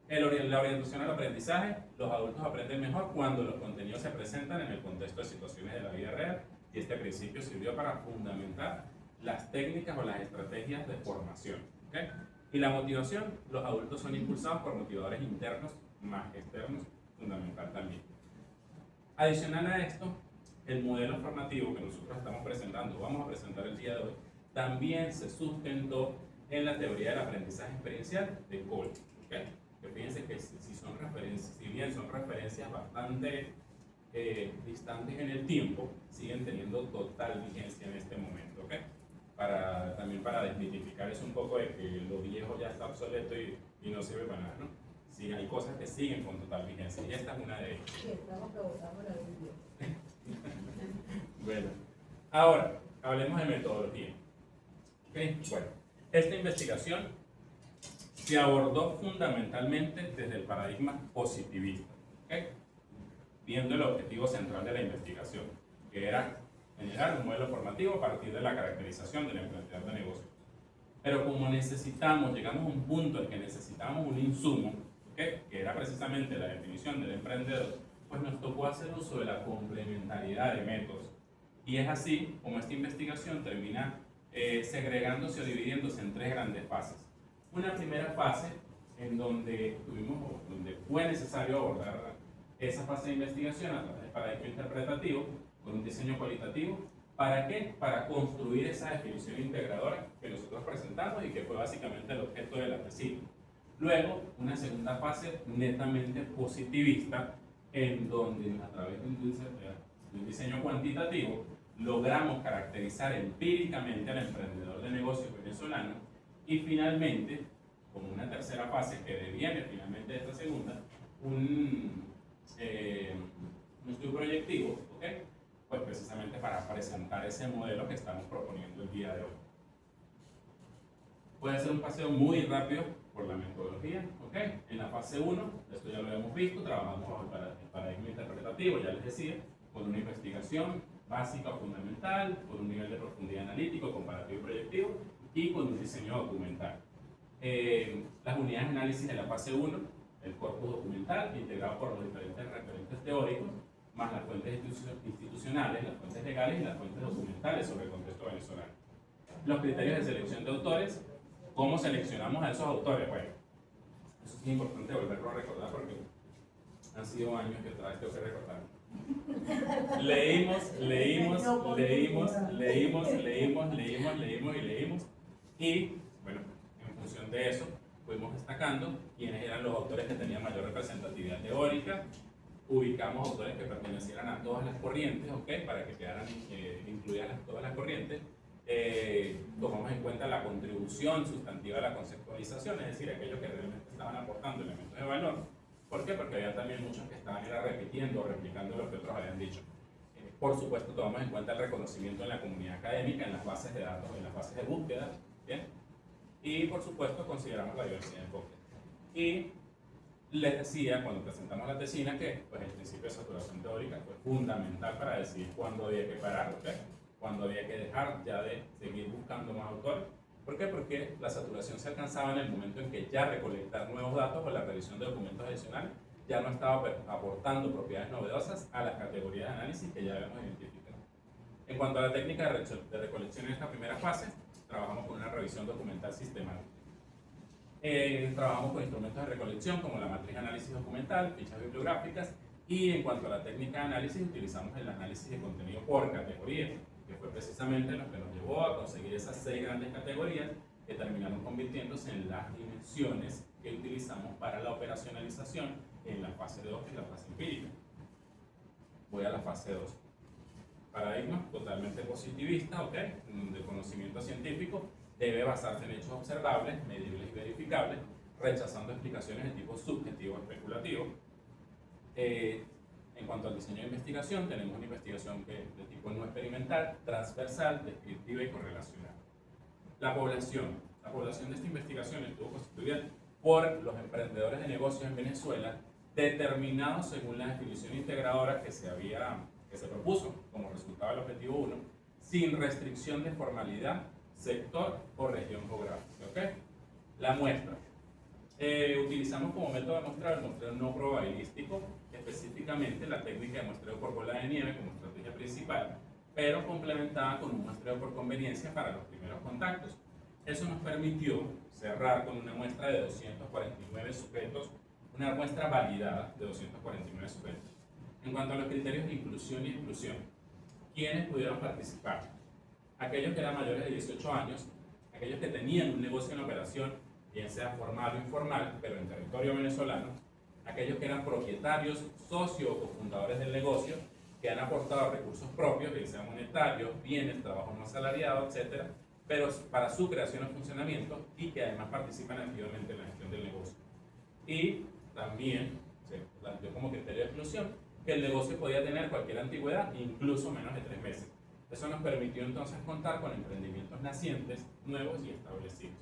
La orientación al aprendizaje. Los adultos aprenden mejor cuando los contenidos se presentan en el contexto de situaciones de la vida real. Y este principio sirvió para fundamentar las técnicas o las estrategias de formación. ¿Okay? Y la motivación. Los adultos son impulsados por motivadores internos más que externos, fundamental también. Adicional a esto, el modelo formativo que nosotros estamos presentando, vamos a presentar el día de hoy, también se sustentó en la teoría del aprendizaje experiencial de Cole. ¿Okay? Que fíjense que si bien son referencias bastante distantes en el tiempo, siguen teniendo total vigencia en este momento. ¿Okay? También para desmitificar eso un poco de que lo viejo ya está obsoleto y no sirve para nada, ¿no? sí, hay cosas que siguen con total vigencia y esta es una de ellas. Sí, estamos provocando la Biblia. Bueno, ahora hablemos de metodología. ¿Okay? Bueno, esta investigación se abordó fundamentalmente desde el paradigma positivista, ¿okay? Viendo el objetivo central de la investigación, que era generar un modelo formativo a partir de la caracterización del emprendedor de negocios. Pero como llegamos a un punto en que necesitamos un insumo, ¿okay? Que era precisamente la definición del emprendedor, pues nos tocó hacer uso de la complementariedad de métodos. Y es así como esta investigación termina segregándose o dividiéndose en tres grandes fases. Una primera fase en donde fue necesario abordar esa fase de investigación a través del paradigma interpretativo, con un diseño cualitativo. ¿Para qué? Para construir esa definición integradora que nosotros presentamos y que fue básicamente el objeto de la tesina. Luego, una segunda fase netamente positivista, en donde a través de un diseño cuantitativo logramos caracterizar empíricamente al emprendedor de negocios venezolano y finalmente, como una tercera fase que deviene finalmente de esta segunda, un estudio proyectivo, ¿okay? Pues precisamente para presentar ese modelo que estamos proponiendo el día de hoy. Puede ser un paseo muy rápido por la metodología, ¿ok? En la fase 1, esto ya lo hemos visto, trabajamos bajo el paradigma interpretativo, ya les decía, con una investigación básica o fundamental, con un nivel de profundidad analítico, comparativo y proyectivo, y con un diseño documental. Las unidades de análisis de la fase 1, el corpus documental, integrado por los diferentes referentes teóricos, más las fuentes institucionales, las fuentes legales y las fuentes documentales sobre el contexto venezolano. Los criterios de selección de autores. ¿Cómo seleccionamos a esos autores? Bueno, eso es importante volverlo a recordar porque han sido años que otra vez tengo que recordar. Leímos y, bueno, en función de eso, fuimos destacando quiénes eran los autores que tenían mayor representatividad teórica, ubicamos autores que pertenecieran a todas las corrientes, ¿ok? Para que quedaran incluidas todas las corrientes. Tomamos en cuenta la contribución sustantiva de la conceptualización, es decir, aquellos que realmente estaban aportando elementos de valor. ¿Por qué? Porque había también muchos que estaban repitiendo o replicando lo que otros habían dicho. Por supuesto, tomamos en cuenta el reconocimiento en la comunidad académica, en las bases de datos, en las bases de búsqueda, ¿bien? Y por supuesto, consideramos la diversidad de enfoques. Y les decía, cuando presentamos la tesina, que pues, el principio de saturación teórica fue fundamental para decidir cuándo había que parar, ¿ok? Cuando había que dejar ya de seguir buscando más autores. ¿Por qué? Porque la saturación se alcanzaba en el momento en que ya recolectar nuevos datos o la revisión de documentos adicionales ya no estaba aportando propiedades novedosas a las categorías de análisis que ya habíamos identificado. En cuanto a la técnica de recolección en esta primera fase, trabajamos con una revisión documental sistemática. Trabajamos con instrumentos de recolección como la matriz de análisis documental, fichas bibliográficas, y en cuanto a la técnica de análisis, utilizamos el análisis de contenido por categorías, que fue precisamente lo que nos llevó a conseguir esas 6 grandes categorías que terminaron convirtiéndose en las dimensiones que utilizamos para la operacionalización en la fase 2 y la fase empírica. Voy a la fase 2. Paradigma totalmente positivista, ¿ok? De conocimiento científico, debe basarse en hechos observables, medibles y verificables, rechazando explicaciones de tipo subjetivo o especulativo. En cuanto al diseño de investigación, tenemos una investigación de tipo no experimental, transversal, descriptiva y correlacional. La población de esta investigación estuvo constituida por los emprendedores de negocios en Venezuela, determinados según la definición integradora que se propuso como resultado del objetivo 1, sin restricción de formalidad, sector o región geográfica. ¿Okay? La muestra. Utilizamos como método de muestreo el muestreo no probabilístico, específicamente la técnica de muestreo por bola de nieve como estrategia principal, pero complementada con un muestreo por conveniencia para los primeros contactos. Eso nos permitió cerrar con una muestra de 249 sujetos, una muestra validada de 249 sujetos. En cuanto a los criterios de inclusión y exclusión, ¿quiénes pudieron participar? Aquellos que eran mayores de 18 años, aquellos que tenían un negocio en operación, bien sea formal o informal, pero en territorio venezolano, aquellos que eran propietarios, socios o cofundadores del negocio, que han aportado recursos propios, bien sean monetarios, bienes, trabajo no asalariado, etc., pero para su creación o funcionamiento y que además participan activamente en la gestión del negocio. Y también se planteó como criterio de exclusión que el negocio podía tener cualquier antigüedad, incluso menos de 3 meses. Eso nos permitió entonces contar con emprendimientos nacientes, nuevos y establecidos.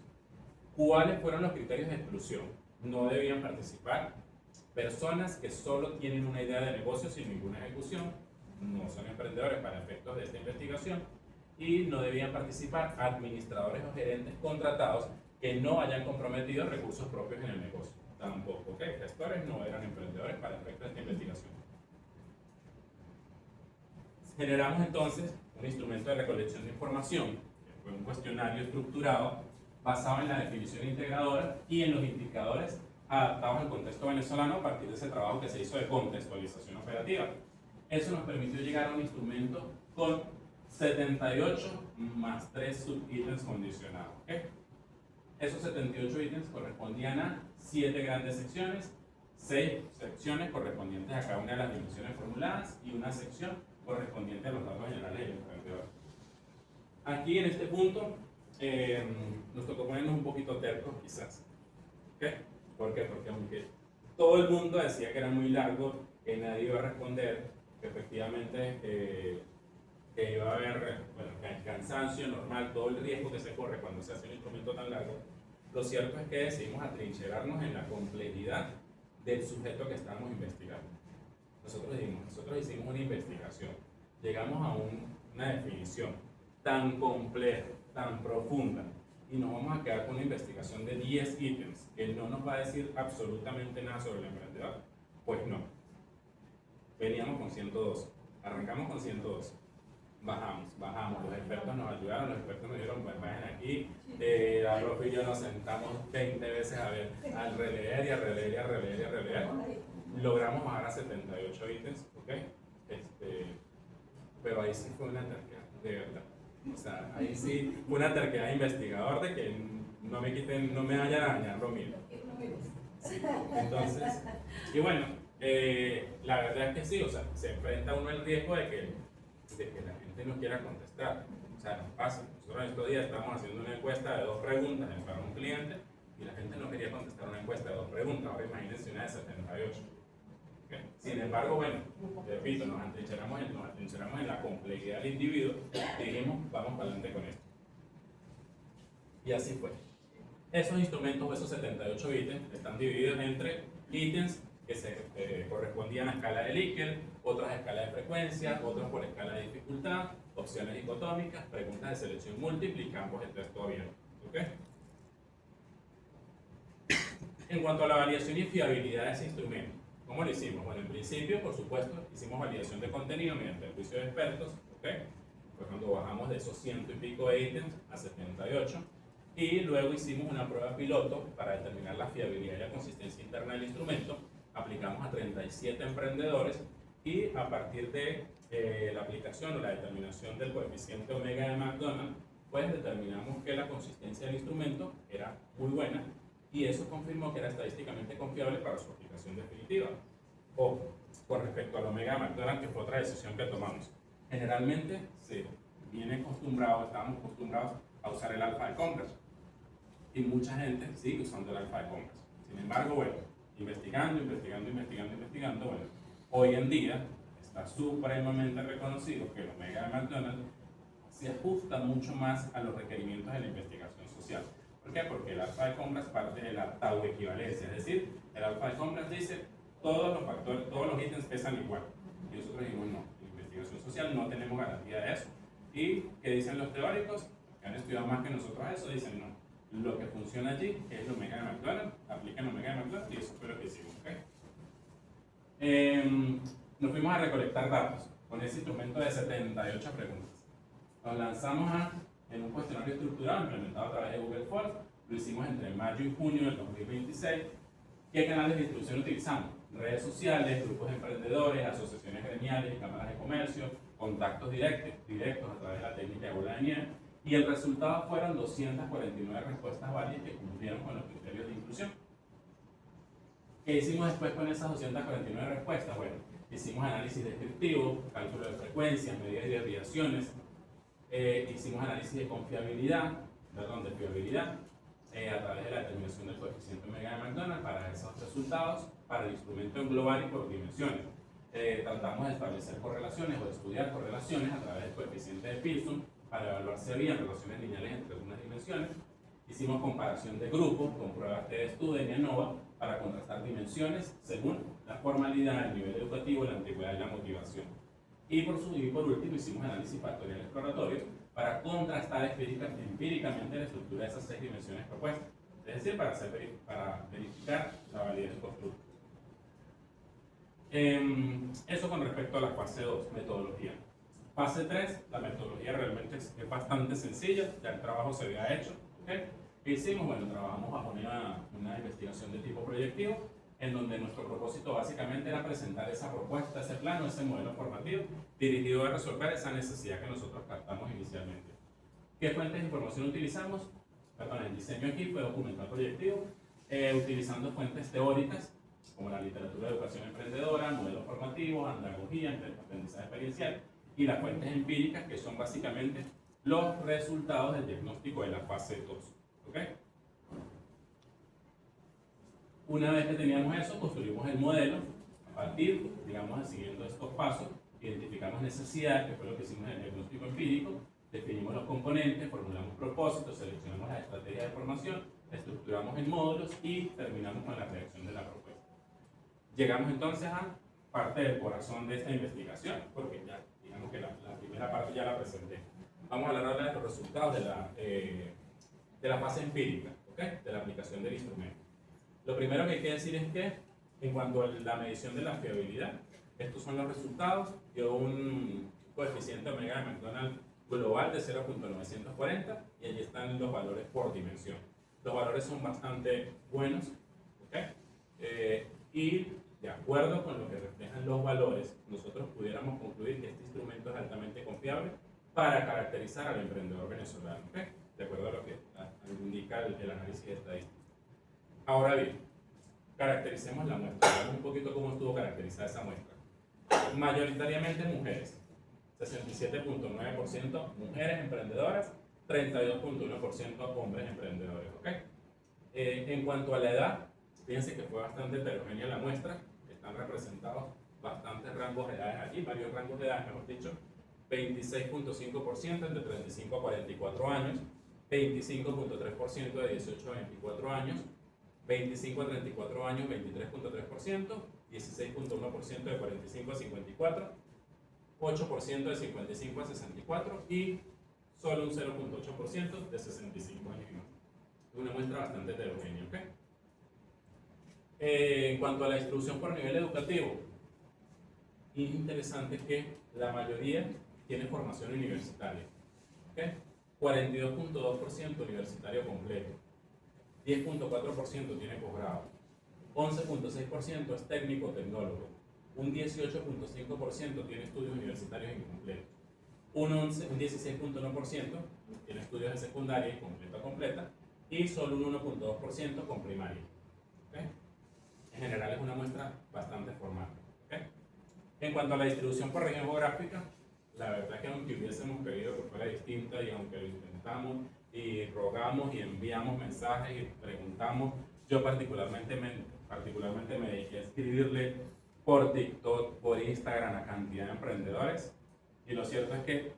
¿Cuáles fueron los criterios de exclusión? No debían participar personas que solo tienen una idea de negocio sin ninguna ejecución, no son emprendedores para efectos de esta investigación, y no debían participar administradores o gerentes contratados que no hayan comprometido recursos propios en el negocio. Tampoco, ¿ok? Gestores no eran emprendedores para efectos de esta investigación. Generamos entonces un instrumento de recolección de información, que fue un cuestionario estructurado basado en la definición integradora y en los indicadores adaptados al contexto venezolano a partir de ese trabajo que se hizo de contextualización operativa. Eso nos permitió llegar a un instrumento con 78 más 3 subítems condicionados. ¿Okay? Esos 78 ítems correspondían a 7 grandes secciones, 6 secciones correspondientes a cada una de las dimensiones formuladas y una sección correspondiente a los datos generales del emprendedor. Aquí en este punto nos tocó ponernos un poquito tercos quizás. ¿Okay? ¿Por qué? Porque aunque todo el mundo decía que era muy largo, que nadie iba a responder, que efectivamente que iba a haber el cansancio normal, todo el riesgo que se corre cuando se hace un instrumento tan largo, lo cierto es que decidimos atrincherarnos en la complejidad del sujeto que estábamos investigando. Nosotros hicimos una investigación, llegamos a una definición tan compleja, tan profunda, y nos vamos a quedar con una investigación de 10 ítems que no nos va a decir absolutamente nada sobre el emprendedor. Pues no. Veníamos con 102, arrancamos con 102, bajamos, los expertos nos ayudaron, los expertos nos dijeron, pues vayan aquí, Rafa y yo nos sentamos 20 veces a ver, al releer y a releer y a releer y a releer. Logramos bajar a 78 ítems, ¿ok? Pero ahí sí fue una terquedad, de verdad. O sea, ahí sí fue una terquedad de investigador de que no me vayan a dañar lo mío. Sí, entonces, y bueno, la verdad es que sí, o sea, se enfrenta uno al riesgo de que la gente no quiera contestar. O sea, nos pasa. Nosotros en estos días estamos haciendo una encuesta de 2 preguntas para un cliente y la gente no quería contestar una encuesta de 2 preguntas. Ahora imagínense una de 78. ¿Okay? Sin embargo, bueno, repito, nos atrincheramos en la complejidad del individuo y dijimos, vamos para adelante con esto. Y así fue. Esos instrumentos, esos 78 ítems, están divididos entre ítems que se correspondían a escala de Likert, otras a escala de frecuencia, otros por escala de dificultad, opciones dicotómicas, preguntas de selección múltiple y campos de texto abierto. ¿Okay? En cuanto a la validación y fiabilidad de ese instrumento, ¿cómo lo hicimos? Bueno, en principio, por supuesto, hicimos validación de contenido mediante el juicio de expertos, ¿okay? Fue cuando bajamos de esos 100 y pico de ítems a 78, y luego hicimos una prueba piloto para determinar la fiabilidad y la consistencia interna del instrumento. Aplicamos a 37 emprendedores y a partir de la aplicación o la determinación del coeficiente omega de McDonald, pues determinamos que la consistencia del instrumento era muy buena y eso confirmó que era estadísticamente confiable para su aplicación definitiva. O con respecto al omega de McDonald, que fue otra decisión que tomamos. Generalmente estábamos acostumbrados a usar el alfa de compras y mucha gente sigue usando el alfa de compras. Sin embargo, bueno, investigando, bueno, hoy en día está supremamente reconocido que el omega de McDonald se ajusta mucho más a los requerimientos de la investigación social. ¿Por qué? Porque el alfa de compras parte de la tau equivalencia, es decir, el alfa de compras dice todos los factores, todos los ítems pesan igual. Y nosotros dijimos no, en investigación social no tenemos garantía de eso. ¿Y qué dicen los teóricos? Que han estudiado más que nosotros eso, dicen no. Lo que funciona allí es el omega de McDonald, aplican el omega de McDonald y eso fue lo que hicimos. ¿Okay? Nos fuimos a recolectar datos con ese instrumento de 78 preguntas. Nos lanzamos en un cuestionario estructurado implementado a través de Google Forms. Lo hicimos entre mayo y junio del 2026. ¿Qué canales de distribución utilizamos? Redes sociales, grupos de emprendedores, asociaciones gremiales y cámaras de comercio, contactos directos a través de la técnica de bola de nieve. Y el resultado fueron 249 respuestas válidas que cumplieron con los criterios de inclusión. ¿Qué hicimos después con esas 249 respuestas? Bueno, hicimos análisis descriptivo, cálculo de frecuencias, medidas de desviaciones, hicimos análisis de fiabilidad, a través de la determinación del coeficiente omega de McDonald para esos resultados, para el instrumento en global y por dimensiones. Tratamos de establecer correlaciones o de estudiar correlaciones a través del coeficiente de Pearson para evaluar si había relaciones lineales entre algunas dimensiones. Hicimos comparación de grupos con pruebas de Student y ANOVA para contrastar dimensiones según la formalidad, el nivel educativo, la antigüedad y la motivación. Y por último hicimos análisis factorial exploratorio para contrastar empíricamente la estructura de esas 6 dimensiones propuestas, es decir, para verificar la validez del constructo. Eso con respecto a la fase 2, metodología. Fase 3, la metodología realmente es bastante sencilla, ya el trabajo se había hecho. ¿Okay? ¿Qué hicimos? Bueno, trabajamos bajo una investigación de tipo proyectivo, en donde nuestro propósito básicamente era presentar esa propuesta, ese plano, ese modelo formativo, dirigido a resolver esa necesidad que nosotros captamos inicialmente. ¿Qué fuentes de información utilizamos? Perdón, el diseño aquí fue documental proyectivo, utilizando fuentes teóricas, como la literatura de educación emprendedora, modelos formativos, andragogía, aprendizaje experiencial, y las fuentes empíricas, que son básicamente los resultados del diagnóstico de la fase 2. ¿Okay? Una vez que teníamos eso, construimos el modelo a partir, digamos, siguiendo estos pasos, identificamos necesidades, que fue lo que hicimos en el diagnóstico empírico, definimos los componentes, formulamos propósitos, seleccionamos la estrategia de formación, estructuramos en módulos y terminamos con la redacción de la propuesta. Llegamos entonces a parte del corazón de esta investigación, porque ya, digamos que la primera parte ya la presenté. Vamos a hablar ahora de los resultados de la fase empírica, ¿okay? De la aplicación del instrumento. Lo primero que hay que decir es que, en cuanto a la medición de la fiabilidad, estos son los resultados. Dio un coeficiente omega de McDonald global de 0.940 y allí están los valores por dimensión. Los valores son bastante buenos, ¿okay? Y de acuerdo con lo que reflejan los valores, nosotros pudiéramos concluir que este instrumento es altamente confiable para caracterizar al emprendedor venezolano, ¿okay? De acuerdo a lo que indica el análisis estadístico. Ahora bien, caractericemos la muestra. Veamos un poquito cómo estuvo caracterizada esa muestra. Mayoritariamente mujeres, 67.9% mujeres emprendedoras, 32.1% hombres emprendedores. ¿Okay? En cuanto a la edad, fíjense que fue bastante heterogénea la muestra, están representados bastantes rangos de edades aquí, varios rangos de edades, mejor dicho, 26.5% entre 35 a 44 años, 25.3% de 18 a 24 años, 25 a 34 años, 23.3%, 16.1% de 45 a 54, 8% de 55 a 64 y solo un 0.8% de 65 años y más. Es una muestra bastante heterogénea. ¿Okay? En cuanto a la distribución por nivel educativo, es interesante que la mayoría tiene formación universitaria. ¿Okay? 42.2% universitario completo, 10.4% tiene posgrado, 11.6% es técnico tecnólogo, un 18.5% tiene estudios universitarios incompletos, un 16.1% tiene estudios de secundaria completa y solo un 1.2% con primaria. ¿Okay? En general es una muestra bastante formal. ¿Okay? En cuanto a la distribución por región geográfica, la verdad es que aunque hubiésemos querido que fuera distinta y aunque lo intentamos y rogamos y enviamos mensajes y preguntamos, yo particularmente me dediqué a escribirle por TikTok, por Instagram a cantidad de emprendedores y lo cierto es que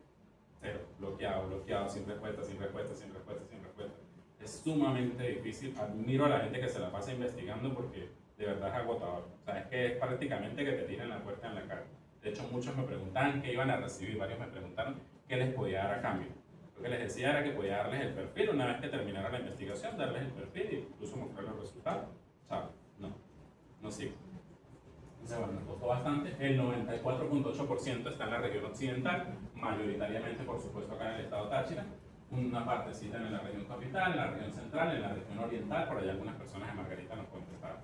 cero, bloqueado, sin respuesta. Es sumamente difícil. Admiro a la gente que se la pasa investigando porque de verdad es agotador. O sea, es que es prácticamente que te tiran la puerta en la cara. De hecho, muchos me preguntaban qué iban a recibir, varios me preguntaron qué les podía dar a cambio. Lo que les decía era que podía darles el perfil, una vez que terminara la investigación, darles el perfil e incluso mostrar los resultados. O sea, no sigo. Entonces, bueno, me costó bastante. El 94.8% está en la región occidental, mayoritariamente, por supuesto, acá en el estado Táchira. Una partecita en la región capital, en la región central, en la región oriental, por allá algunas personas de Margarita nos contestaron.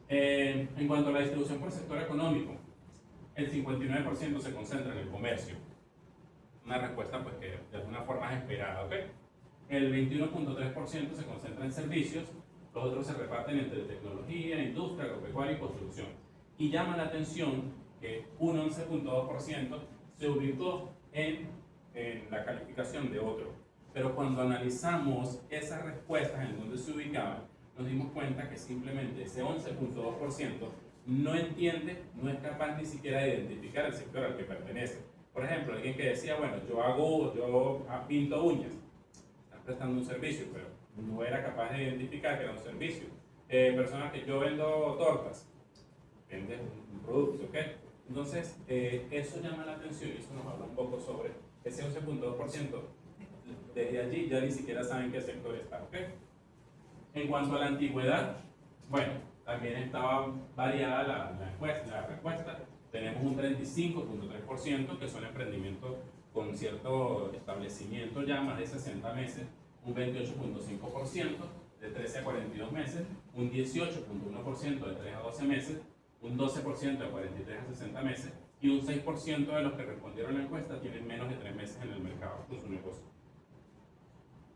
En cuanto a la distribución por sector económico, el 59% se concentra en el comercio. Una respuesta pues, que de alguna forma es esperada. ¿Okay? El 21.3% se concentra en servicios, los otros se reparten entre tecnología, industria, agropecuaria y construcción. Y llama la atención que un 11.2% se ubicó en la calificación de otro. Pero cuando analizamos esas respuestas en donde se ubicaban, nos dimos cuenta que simplemente ese 11.2% no entiende, no es capaz ni siquiera de identificar el sector al que pertenece. Por ejemplo, alguien que decía, bueno, yo pinto uñas, está prestando un servicio, pero no era capaz de identificar que era un servicio. Personas que yo vendo tortas, vende un producto, ¿ok? Entonces, eso llama la atención y eso nos habla un poco sobre ese 11.2%. Desde allí ya ni siquiera saben qué sector está, ¿ok? En cuanto a la antigüedad, bueno, también estaba variada la respuesta. Tenemos un 35.3% que son emprendimientos con cierto establecimiento ya más de 60 meses, un 28.5% de 13 a 42 meses, un 18.1% de 3 a 12 meses, un 12% de 43 a 60 meses y un 6% de los que respondieron a la encuesta tienen menos de 3 meses en el mercado con su negocio.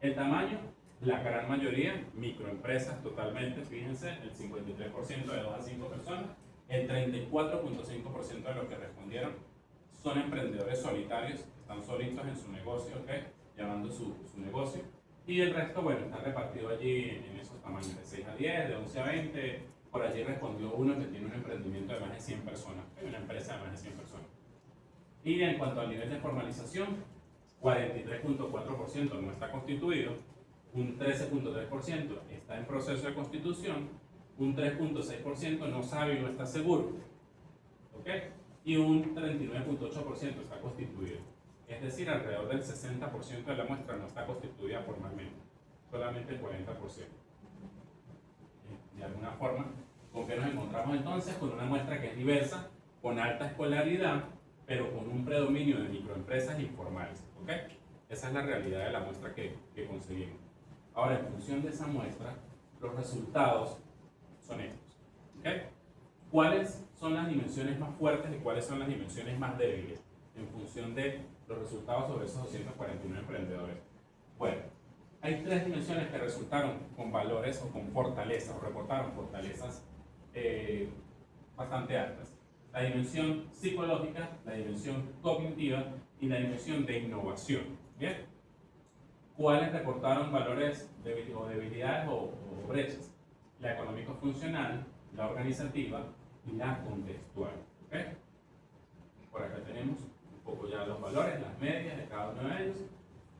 El tamaño, la gran mayoría, microempresas totalmente, fíjense, el 53% de 2 a 5 personas, el 34.5% de los que respondieron son emprendedores solitarios, están solitos en su negocio, ¿ok? Llevando su negocio. Y el resto, bueno, está repartido allí en esos tamaños, de 6 a 10, de 11 a 20. Por allí respondió uno que tiene un emprendimiento de más de 100 personas, una empresa de más de 100 personas. Y en cuanto al nivel de formalización, 43.4% no está constituido, un 13.3% está en proceso de constitución, un 3.6% no sabe y no está seguro, ¿ok? Y un 39.8% está constituido. Es decir, alrededor del 60% de la muestra no está constituida formalmente, solamente el 40%. De alguna forma, ¿con qué nos encontramos entonces? Con una muestra que es diversa, con alta escolaridad, pero con un predominio de microempresas informales, ¿ok? Esa es la realidad de la muestra que conseguimos. Ahora, en función de esa muestra, los resultados son estos, ¿ok? ¿Cuáles son las dimensiones más fuertes y cuáles son las dimensiones más débiles en función de los resultados sobre esos 249 emprendedores? Bueno, hay tres dimensiones que resultaron con valores o con fortalezas, o reportaron fortalezas bastante altas. La dimensión psicológica, la dimensión cognitiva y la dimensión de innovación. ¿Bien? ¿Cuáles reportaron valores o debilidades o brechas? La económico-funcional, la organizativa y la contextual. ¿Ok? Por acá tenemos un poco ya los valores, las medias de cada uno de ellos.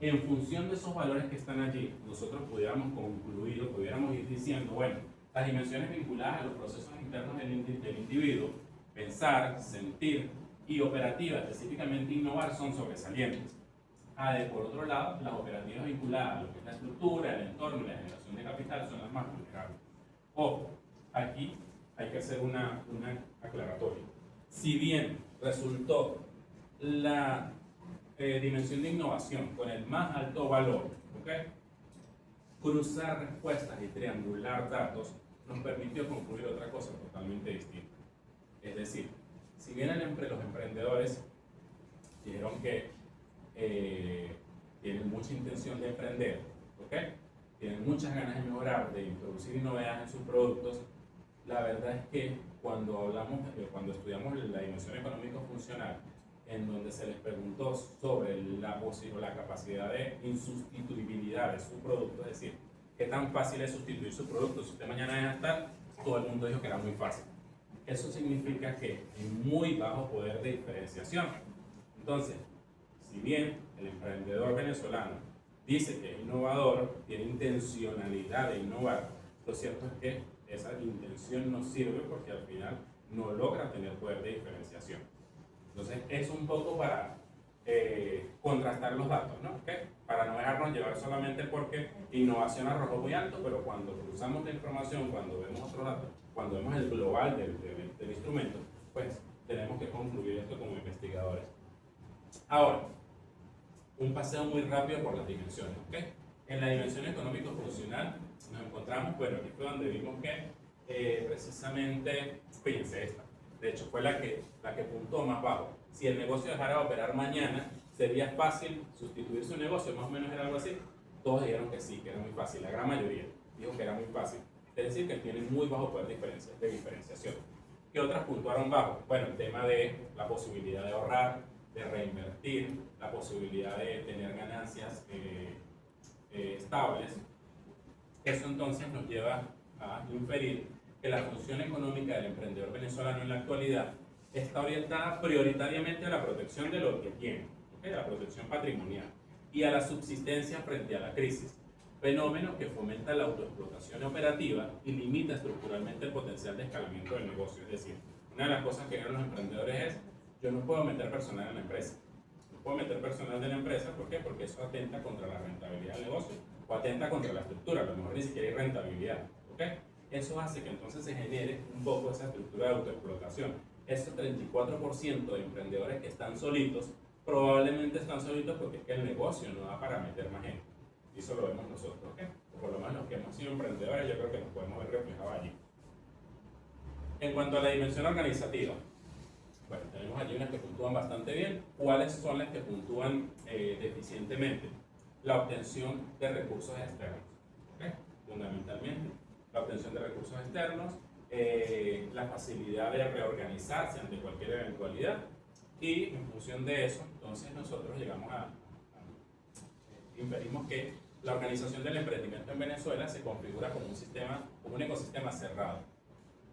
En función de esos valores que están allí, nosotros pudiéramos concluir o pudiéramos ir diciendo, bueno, las dimensiones vinculadas a los procesos internos del individuo, pensar, sentir y operativa, específicamente innovar, son sobresalientes. Por otro lado, las operativas vinculadas a lo que es la estructura, el entorno y la generación de capital son las más vulnerables. Ojo, aquí hay que hacer una aclaratoria. Si bien resultó la dimensión de innovación con el más alto valor, ¿okay? Cruzar respuestas y triangular datos nos permitió concluir otra cosa totalmente distinta. Es decir, si bien los emprendedores dijeron que tienen mucha intención de emprender, ¿okay? Tienen muchas ganas de mejorar, de introducir novedades en sus productos, la verdad es que cuando estudiamos la dimensión económico-funcional, en donde se les preguntó sobre la capacidad de insustituibilidad de su producto, es decir, qué tan fácil es sustituir su producto, si usted mañana deja de estar, todo el mundo dijo que era muy fácil. Eso significa que hay muy bajo poder de diferenciación. Entonces, si bien el emprendedor venezolano dice que es innovador, tiene intencionalidad de innovar, lo cierto es que esa intención no sirve porque al final no logra tener poder de diferenciación. Entonces, es un poco para contrastar los datos, ¿no? ¿Okay? Para no dejarnos llevar solamente porque innovación arrojó muy alto, pero cuando cruzamos la información, cuando vemos otros datos, cuando vemos el global del instrumento, pues tenemos que concluir esto como investigadores. Ahora, un paseo muy rápido por las dimensiones, ¿ok? En la dimensión económico-funcional nos encontramos, bueno, aquí fue donde vimos que precisamente, fíjense esta, de hecho fue la que puntó más bajo. Si el negocio dejara de operar mañana, ¿sería fácil sustituir su negocio? Más o menos era algo así. Todos dijeron que sí, que era muy fácil, la gran mayoría dijo que era muy fácil. Es decir, que tienen muy bajo poder de diferenciación. ¿Qué otras puntuaron bajo? Bueno, el tema de la posibilidad de ahorrar, de reinvertir, la posibilidad de tener ganancias estables, eso entonces nos lleva a inferir que la función económica del emprendedor venezolano en la actualidad está orientada prioritariamente a la protección de lo que tiene, ¿okay? A la protección patrimonial y a la subsistencia frente a la crisis, fenómeno que fomenta la autoexplotación operativa y limita estructuralmente el potencial de escalamiento del negocio. Es decir, una de las cosas que ven los emprendedores es: yo no puedo meter personal en la empresa. No puedo meter personal de la empresa, ¿por qué? Porque eso atenta contra la rentabilidad del negocio o atenta contra la estructura, a lo mejor ni siquiera hay rentabilidad, ¿ok? Eso hace que entonces se genere un poco esa estructura de autoexplotación. Ese 34% de emprendedores que están solitos, probablemente están solitos porque es que el negocio no da para meter más gente. Y eso lo vemos nosotros, ¿ok? O por lo menos los que hemos sido emprendedores, yo creo que nos podemos ver reflejados allí. En cuanto a la dimensión organizativa, bueno, tenemos allí unas que puntúan bastante bien. ¿Cuáles son las que puntúan deficientemente? La obtención de recursos externos, ¿okay? Fundamentalmente, la obtención de recursos externos, la facilidad de reorganizarse ante cualquier eventualidad, y en función de eso, entonces nosotros llegamos inferimos que la organización del emprendimiento en Venezuela se configura como un ecosistema cerrado,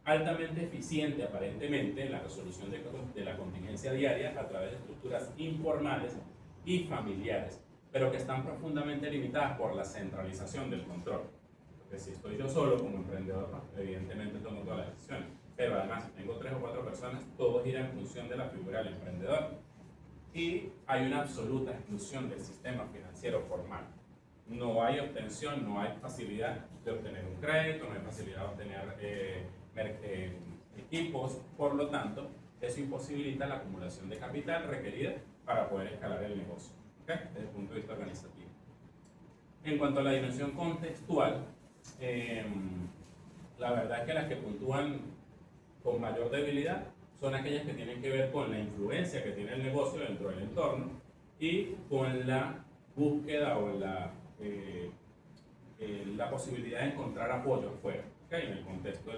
altamente eficiente aparentemente en la resolución de la contingencia diaria a través de estructuras informales y familiares, pero que están profundamente limitadas por la centralización del control. Porque si estoy yo solo como emprendedor, evidentemente tomo todas las decisiones, pero además si tengo 3 o 4 personas, todo gira en función de la figura del emprendedor. Y hay una absoluta exclusión del sistema financiero formal. No hay obtención, no hay facilidad de obtener un crédito, no hay facilidad de obtener equipos, por lo tanto, eso imposibilita la acumulación de capital requerida para poder escalar el negocio, ¿okay? Desde el punto de vista organizativo. En cuanto a la dimensión contextual, la verdad es que las que puntúan con mayor debilidad son aquellas que tienen que ver con la influencia que tiene el negocio dentro del entorno y con la búsqueda o la posibilidad de encontrar apoyo afuera, ¿okay? En el contexto.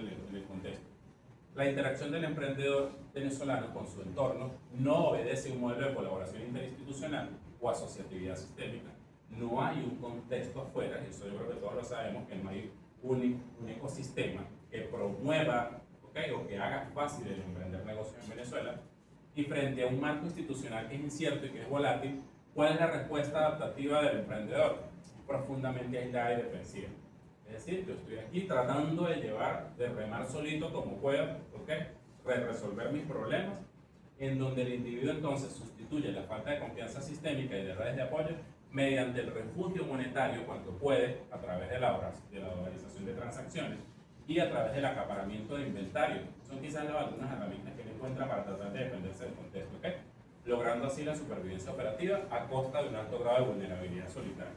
La interacción del emprendedor venezolano con su entorno no obedece a un modelo de colaboración interinstitucional o asociatividad sistémica. No hay un contexto afuera, y eso yo creo que todos lo sabemos, que no hay un ecosistema que promueva, ¿okay? O que haga fácil el emprender negocios en Venezuela. Y frente a un marco institucional que es incierto y que es volátil, ¿cuál es la respuesta adaptativa del emprendedor? Profundamente aislada y defensiva. Es decir, yo estoy aquí tratando de remar solito como puedo, ¿okay? Resolver mis problemas, en donde el individuo entonces sustituye la falta de confianza sistémica y de redes de apoyo mediante el refugio monetario cuanto puede, a través de la dolarización de transacciones y a través del acaparamiento de inventario. Son quizás algunas herramientas que él encuentra para tratar de defenderse del contexto, ¿okay? Logrando así la supervivencia operativa a costa de un alto grado de vulnerabilidad solitaria.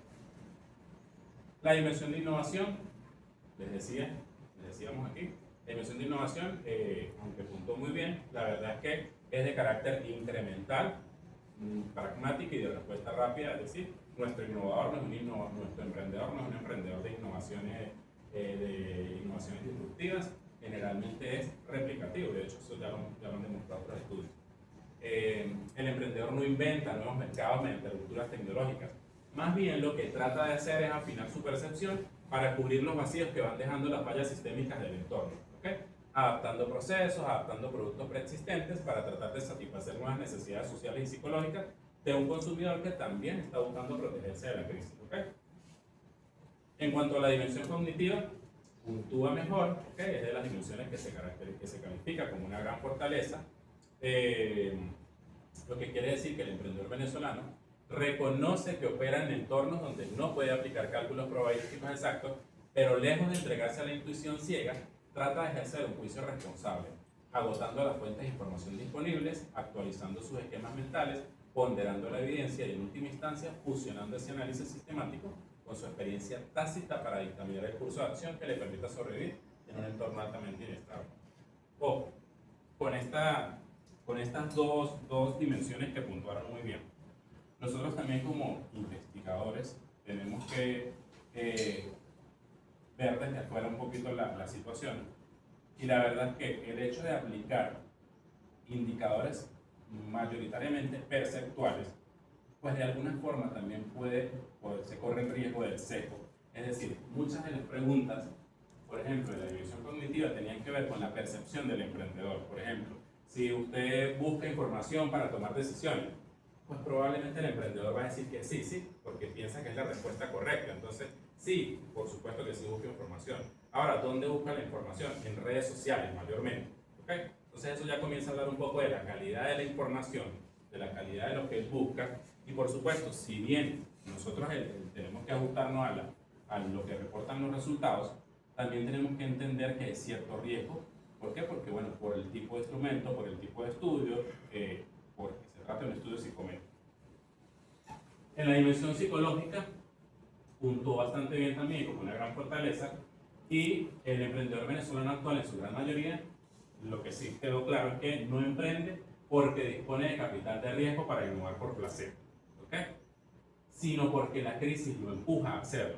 La dimensión de innovación, les decíamos aquí, la dimensión de innovación, aunque puntó muy bien, la verdad es que es de carácter incremental, pragmática y de respuesta rápida. Es decir, nuestro innovador nuestro emprendedor no es un emprendedor de innovaciones disruptivas, generalmente es replicativo. De hecho, eso ya lo han demostrado otros estudios. El emprendedor no inventa nuevos mercados mediante rupturas tecnológicas. Más bien lo que trata de hacer es afinar su percepción para cubrir los vacíos que van dejando las fallas sistémicas del entorno, ¿okay? Adaptando procesos, adaptando productos preexistentes para tratar de satisfacer nuevas necesidades sociales y psicológicas de un consumidor que también está buscando protegerse de la crisis, ¿okay? En cuanto a la dimensión cognitiva, puntúa mejor, ¿okay? Es de las dimensiones que se califica como una gran fortaleza, lo que quiere decir que el emprendedor venezolano reconoce que opera en entornos donde no puede aplicar cálculos probabilísticos exactos, pero lejos de entregarse a la intuición ciega, trata de ejercer un juicio responsable, agotando las fuentes de información disponibles, actualizando sus esquemas mentales, ponderando la evidencia y en última instancia fusionando ese análisis sistemático con su experiencia tácita para dictaminar el curso de acción que le permita sobrevivir en un entorno altamente inestable. Ojo, con estas dos dimensiones que puntuaron muy bien, nosotros también como investigadores tenemos que ver desde afuera un poquito la situación, y la verdad es que el hecho de aplicar indicadores mayoritariamente perceptuales pues de alguna forma también se corre el riesgo del sesgo. Es decir, muchas de las preguntas, por ejemplo, de la dimensión cognitiva, tenían que ver con la percepción del emprendedor. Por ejemplo, si usted busca información para tomar decisiones, pues probablemente el emprendedor va a decir que sí, porque piensa que es la respuesta correcta. Entonces, sí, por supuesto que sí busca información. Ahora, ¿dónde busca la información? En redes sociales, mayormente. ¿Ok? Entonces, eso ya comienza a hablar un poco de la calidad de la información, de la calidad de lo que él busca. Y por supuesto, si bien nosotros tenemos que ajustarnos a lo que reportan los resultados, también tenemos que entender que hay cierto riesgo. ¿Por qué? Porque, bueno, por el tipo de instrumento, por el tipo de estudio, porque se trata de un estudio psicométrico. En la dimensión psicológica, puntuó bastante bien también, con una gran fortaleza, y el emprendedor venezolano actual, en su gran mayoría, lo que sí quedó claro es que no emprende porque dispone de capital de riesgo para innovar por placer, ¿ok? Sino porque la crisis lo empuja a hacerlo.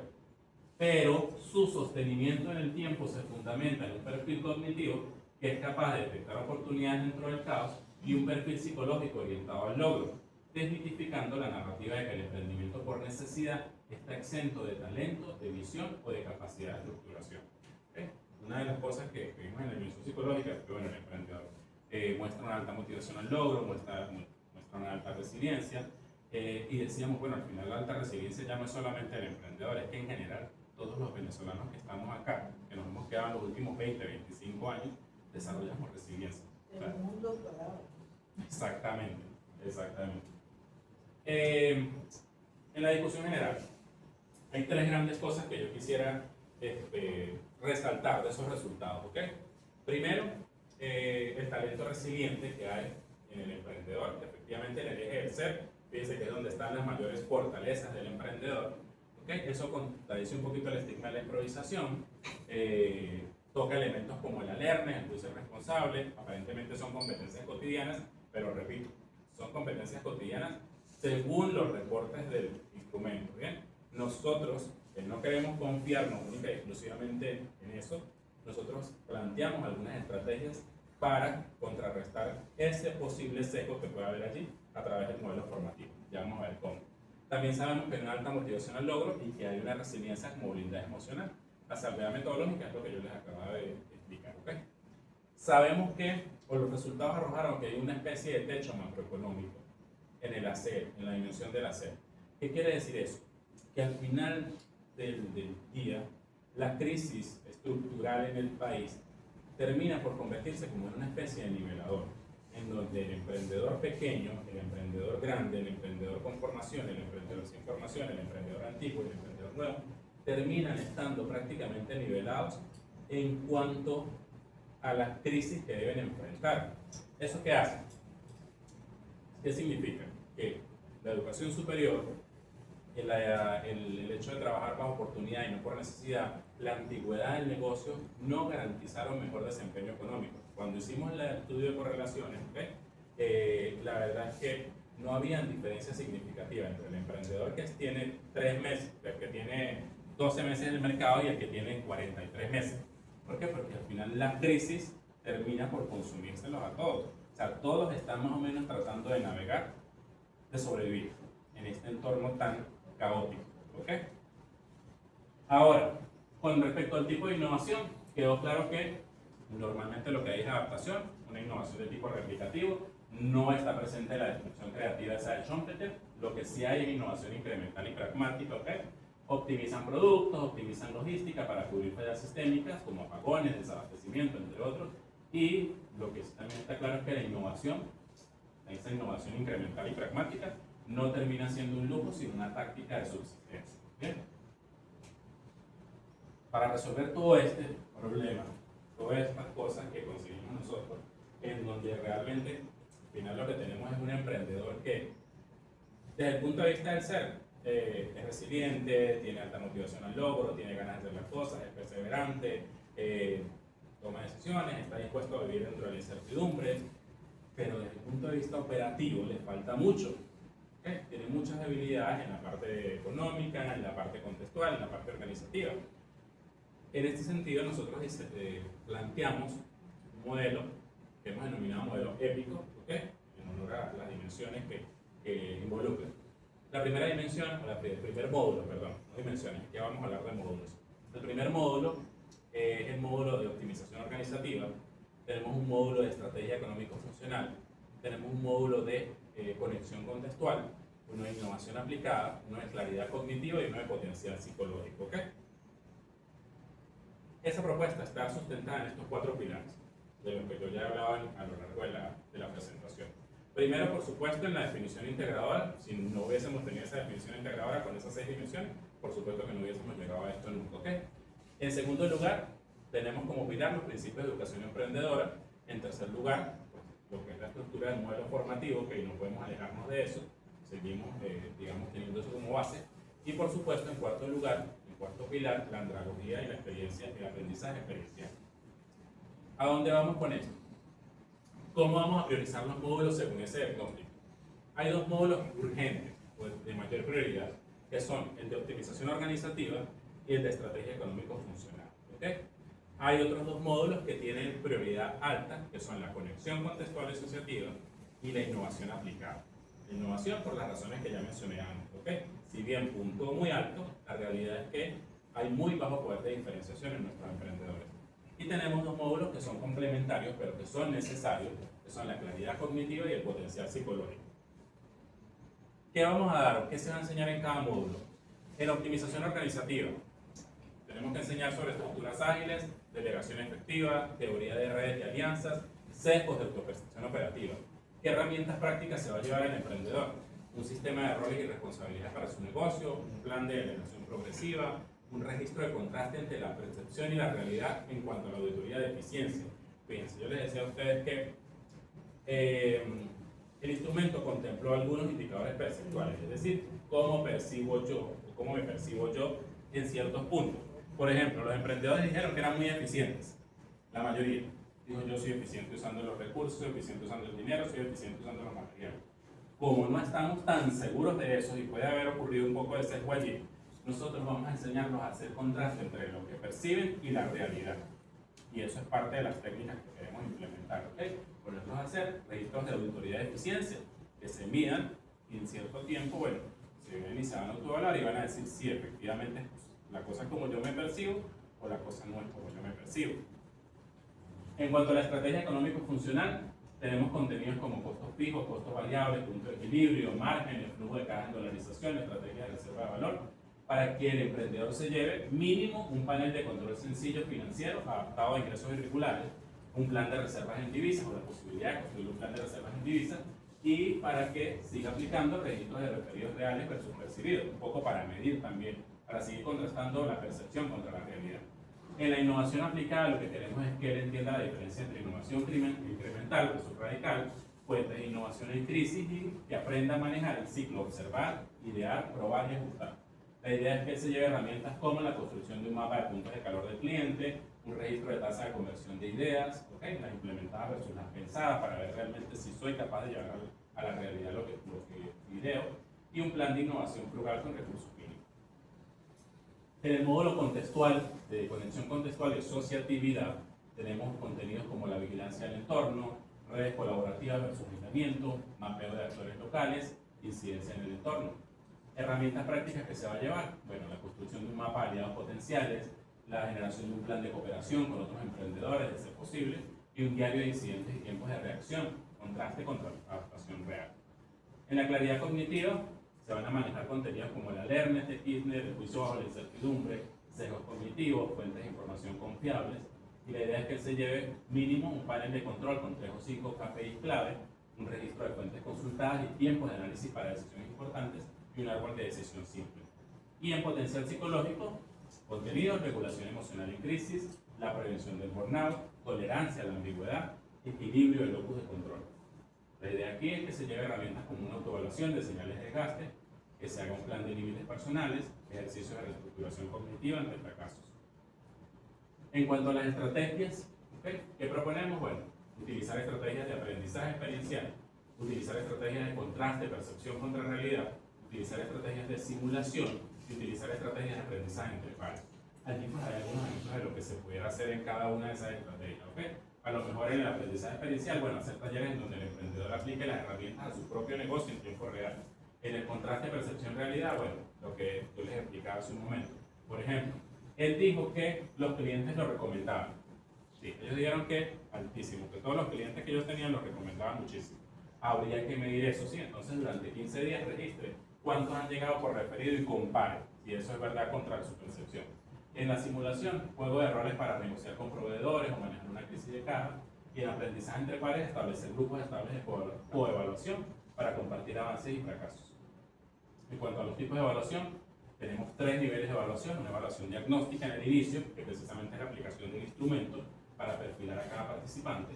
Pero su sostenimiento en el tiempo se fundamenta en un perfil cognitivo que es capaz de detectar oportunidades dentro del caos y un perfil psicológico orientado al logro, desmitificando la narrativa de que el emprendimiento por necesidad está exento de talento, de visión o de capacidad de estructuración. ¿Okay? Una de las cosas que vimos en la dimensión psicológica es que, bueno, el emprendedor muestra una alta motivación al logro, muestra una alta resiliencia, y decíamos, bueno, al final la alta resiliencia ya no es solamente el emprendedor, es que en general todos los venezolanos que estamos acá, que nos hemos quedado en los últimos 20, 25 años, desarrollamos resiliencia. El mundo parado. Exactamente. En la discusión general, hay tres grandes cosas que yo quisiera resaltar de esos resultados. ¿Okay? Primero, el talento resiliente que hay en el emprendedor, que efectivamente en el eje del ser, fíjense que es donde están las mayores fortalezas del emprendedor. ¿Okay? Eso contradice un poquito el estigma de la improvisación, toca elementos como el alertness, el juicio responsable, aparentemente son competencias cotidianas, pero repito, son competencias cotidianas según los reportes del instrumento. ¿Bien? Nosotros, que no queremos confiarnos única y exclusivamente en eso, nosotros planteamos algunas estrategias para contrarrestar ese posible sesgo que puede haber allí a través del modelo formativo. Ya vamos a ver cómo. También sabemos que hay una alta motivación al logro y que hay una resiliencia como blindaje emocional. La salvedad metodológica es lo que yo les acababa de explicar. ¿Okay? Sabemos que, o los resultados arrojaron que hay una especie de techo macroeconómico en el hacer, en la dimensión del hacer. ¿Qué quiere decir eso? Que al final del día, la crisis estructural en el país termina por convertirse como en una especie de nivelador, en donde el emprendedor pequeño, el emprendedor grande, el emprendedor con formación, el emprendedor sin formación, el emprendedor antiguo y el emprendedor nuevo, terminan estando prácticamente nivelados en cuanto a las crisis que deben enfrentar. ¿Eso qué hace? ¿Qué significa? Que la educación superior, el hecho de trabajar bajo oportunidad y no por necesidad, la antigüedad del negocio no garantizaron mejor desempeño económico. Cuando hicimos el estudio de correlaciones, la verdad es que no había diferencia significativa entre el emprendedor que tiene 3 meses, el que tiene 12 meses en el mercado y el que tiene 43 meses. ¿Por qué? Porque al final la crisis termina por consumírselos a todos. O sea, todos están más o menos tratando de navegar, de sobrevivir en este entorno tan caótico. ¿Ok? Ahora, con respecto al tipo de innovación, quedó claro que normalmente lo que hay es adaptación, una innovación de tipo replicativo, no está presente la destrucción creativa esa de Schumpeter, lo que sí hay es innovación incremental y pragmática. ¿Ok? Optimizan productos, optimizan logística para cubrir fallas sistémicas como apagones, desabastecimiento, entre otros, y lo que también está claro es que la innovación, esa innovación incremental y pragmática, no termina siendo un lujo, sino una táctica de subsistencia. ¿Bien? Para resolver todo este problema, todas estas cosas que conseguimos nosotros, en donde realmente al final lo que tenemos es un emprendedor que, desde el punto de vista del ser, es resiliente, tiene alta motivación al logro, tiene ganas de hacer las cosas, es perseverante, toma decisiones, está dispuesto a vivir dentro de la incertidumbre, pero desde el punto de vista operativo le falta mucho. Tiene muchas debilidades en la parte económica, en la parte contextual, en la parte organizativa. En este sentido, nosotros planteamos un modelo que hemos denominado modelo épico, en honor a las dimensiones que involucran. La primera dimensión, el primer módulo, perdón, no dimensiones, ya vamos a hablar de módulos. El primer módulo es el módulo de optimización organizativa. Tenemos un módulo de estrategia económico-funcional, tenemos un módulo de conexión contextual, uno de innovación aplicada, uno de claridad cognitiva y uno de potencial psicológico. ¿Okay? Esa propuesta está sustentada en estos 4 pilares, de los que yo ya hablaba a lo largo de la presentación. Primero, por supuesto, en la definición integradora. Si no hubiésemos tenido esa definición integradora con esas 6 dimensiones, por supuesto que no hubiésemos llegado a esto nunca. ¿Okay? En segundo lugar, tenemos como pilar los principios de educación emprendedora. En tercer lugar, pues, lo que es la estructura del modelo formativo, que no podemos alejarnos de eso, seguimos, digamos, teniendo eso como base. Y por supuesto, en cuarto lugar, el cuarto pilar, la andragogía y la experiencia, el aprendizaje experiencial. ¿A dónde vamos con esto? ¿Cómo vamos a priorizar los módulos según ese diagnóstico? Hay 2 módulos urgentes, pues, de mayor prioridad, que son el de optimización organizativa y el de estrategia económico-funcional. ¿Okay? Hay otros 2 módulos que tienen prioridad alta, que son la conexión contextual y asociativa y la innovación aplicada. La innovación por las razones que ya mencioné antes. ¿Okay? Si bien punto muy alto, la realidad es que hay muy bajo poder de diferenciación en nuestros emprendedores. Y tenemos 2 módulos que son complementarios, pero que son necesarios, que son la claridad cognitiva y el potencial psicológico. ¿Qué vamos a dar? ¿Qué se va a enseñar en cada módulo? En optimización organizativa, tenemos que enseñar sobre estructuras ágiles, delegación efectiva, teoría de redes y alianzas, sesgos de autopercepción operativa. ¿Qué herramientas prácticas se va a llevar el emprendedor? Un sistema de roles y responsabilidades para su negocio, un plan de delegación progresiva, un registro de contraste entre la percepción y la realidad en cuanto a la auditoría de eficiencia. Fíjense, yo les decía a ustedes que el instrumento contempló algunos indicadores perceptuales, es decir, cómo percibo yo, o cómo me percibo yo en ciertos puntos. Por ejemplo, los emprendedores dijeron que eran muy eficientes, la mayoría. Dijo, yo soy eficiente usando los recursos, soy eficiente usando el dinero, soy eficiente usando los materiales. Como no estamos tan seguros de eso y puede haber ocurrido un poco de sesgo allí, nosotros vamos a enseñarlos a hacer contraste entre lo que perciben y la realidad. Y eso es parte de las técnicas que queremos implementar. ¿Okay? Ponerlos a hacer registros de auditoría de eficiencia que se midan y en cierto tiempo, bueno, se ven y se van a autoevaluar y van a decir si efectivamente la cosa es como yo me percibo o la cosa no es como yo me percibo. En cuanto a la estrategia económico-funcional, tenemos contenidos como costos fijos, costos variables, punto de equilibrio, margen, el flujo de caja en dolarización, estrategia de reserva de valor, para que el emprendedor se lleve mínimo un panel de control sencillo financiero adaptado a ingresos irregulares, un plan de reservas en divisas o la posibilidad de construir un plan de reservas en divisas y para que siga aplicando registros de referidos reales versus percibidos, un poco para medir también, para seguir contrastando la percepción contra la realidad. En la innovación aplicada lo que queremos es que él entienda la diferencia entre innovación incremental versus radical, fuentes de innovación en crisis y que aprenda a manejar el ciclo observar, idear, probar y ajustar. La idea es que él se lleve herramientas como la construcción de un mapa de puntos de calor del cliente, un registro de tasa de conversión de ideas, ¿okay? Las implementadas versus las pensadas para ver realmente si soy capaz de llevar a la realidad lo que ideo, y un plan de innovación frugal con recursos mínimos. En el módulo contextual, de conexión contextual y asociatividad, tenemos contenidos como la vigilancia del entorno, redes colaborativas versus aislamiento, mapeo de actores locales, incidencia en el entorno. Herramientas prácticas que se va a llevar, bueno, la construcción de un mapa de aliados potenciales, la generación de un plan de cooperación con otros emprendedores, de ser posible, y un diario de incidentes y tiempos de reacción, contraste contra la adaptación real. En la claridad cognitiva se van a manejar contenidos como el alertness de Kirchner, el juicio bajo la incertidumbre, sesgos cognitivos, fuentes de información confiables, y la idea es que él se lleve mínimo un panel de control con 3 o 5 KPIs clave, un registro de fuentes consultadas y tiempos de análisis para decisiones importantes, y un árbol de decisión simple. Y en potencial psicológico, contenidos, regulación emocional en crisis, la prevención del burnout, tolerancia a la ambigüedad, equilibrio de locus de control. La idea aquí es que se lleve herramientas como una autoevaluación de señales de desgaste, que se haga un plan de límites personales, ejercicios de reestructuración cognitiva ante fracasos. En cuanto a las estrategias, ¿okay? ¿Qué proponemos? Bueno, utilizar estrategias de aprendizaje experiencial, utilizar estrategias de contraste, percepción contra realidad, utilizar estrategias de simulación y utilizar estrategias de aprendizaje entre pares. Allí pues hay algunos ejemplos de lo que se pudiera hacer en cada una de esas estrategias. ¿Okay? A lo mejor en el aprendizaje experiencial, bueno, hacer talleres en donde el emprendedor aplique las herramientas a su propio negocio en tiempo real. En en el contraste percepción-realidad, bueno, lo que yo les explicaba hace un momento. Por ejemplo, él dijo que los clientes lo recomendaban. Sí, ellos dijeron que altísimo, que todos los clientes que ellos tenían lo recomendaban muchísimo. Habría que medir eso, sí. Entonces, durante 15 días registre cuántos han llegado por referido y compare si eso es verdad contra su percepción. En la simulación, juego de roles para negociar con proveedores o manejar una crisis de caja. Y en aprendizaje entre pares, establecer grupos estables de coevaluación para compartir avances y fracasos. En cuanto a los tipos de evaluación, tenemos 3 niveles de evaluación. Una evaluación diagnóstica en el inicio, que precisamente es la aplicación de un instrumento para perfilar a cada participante.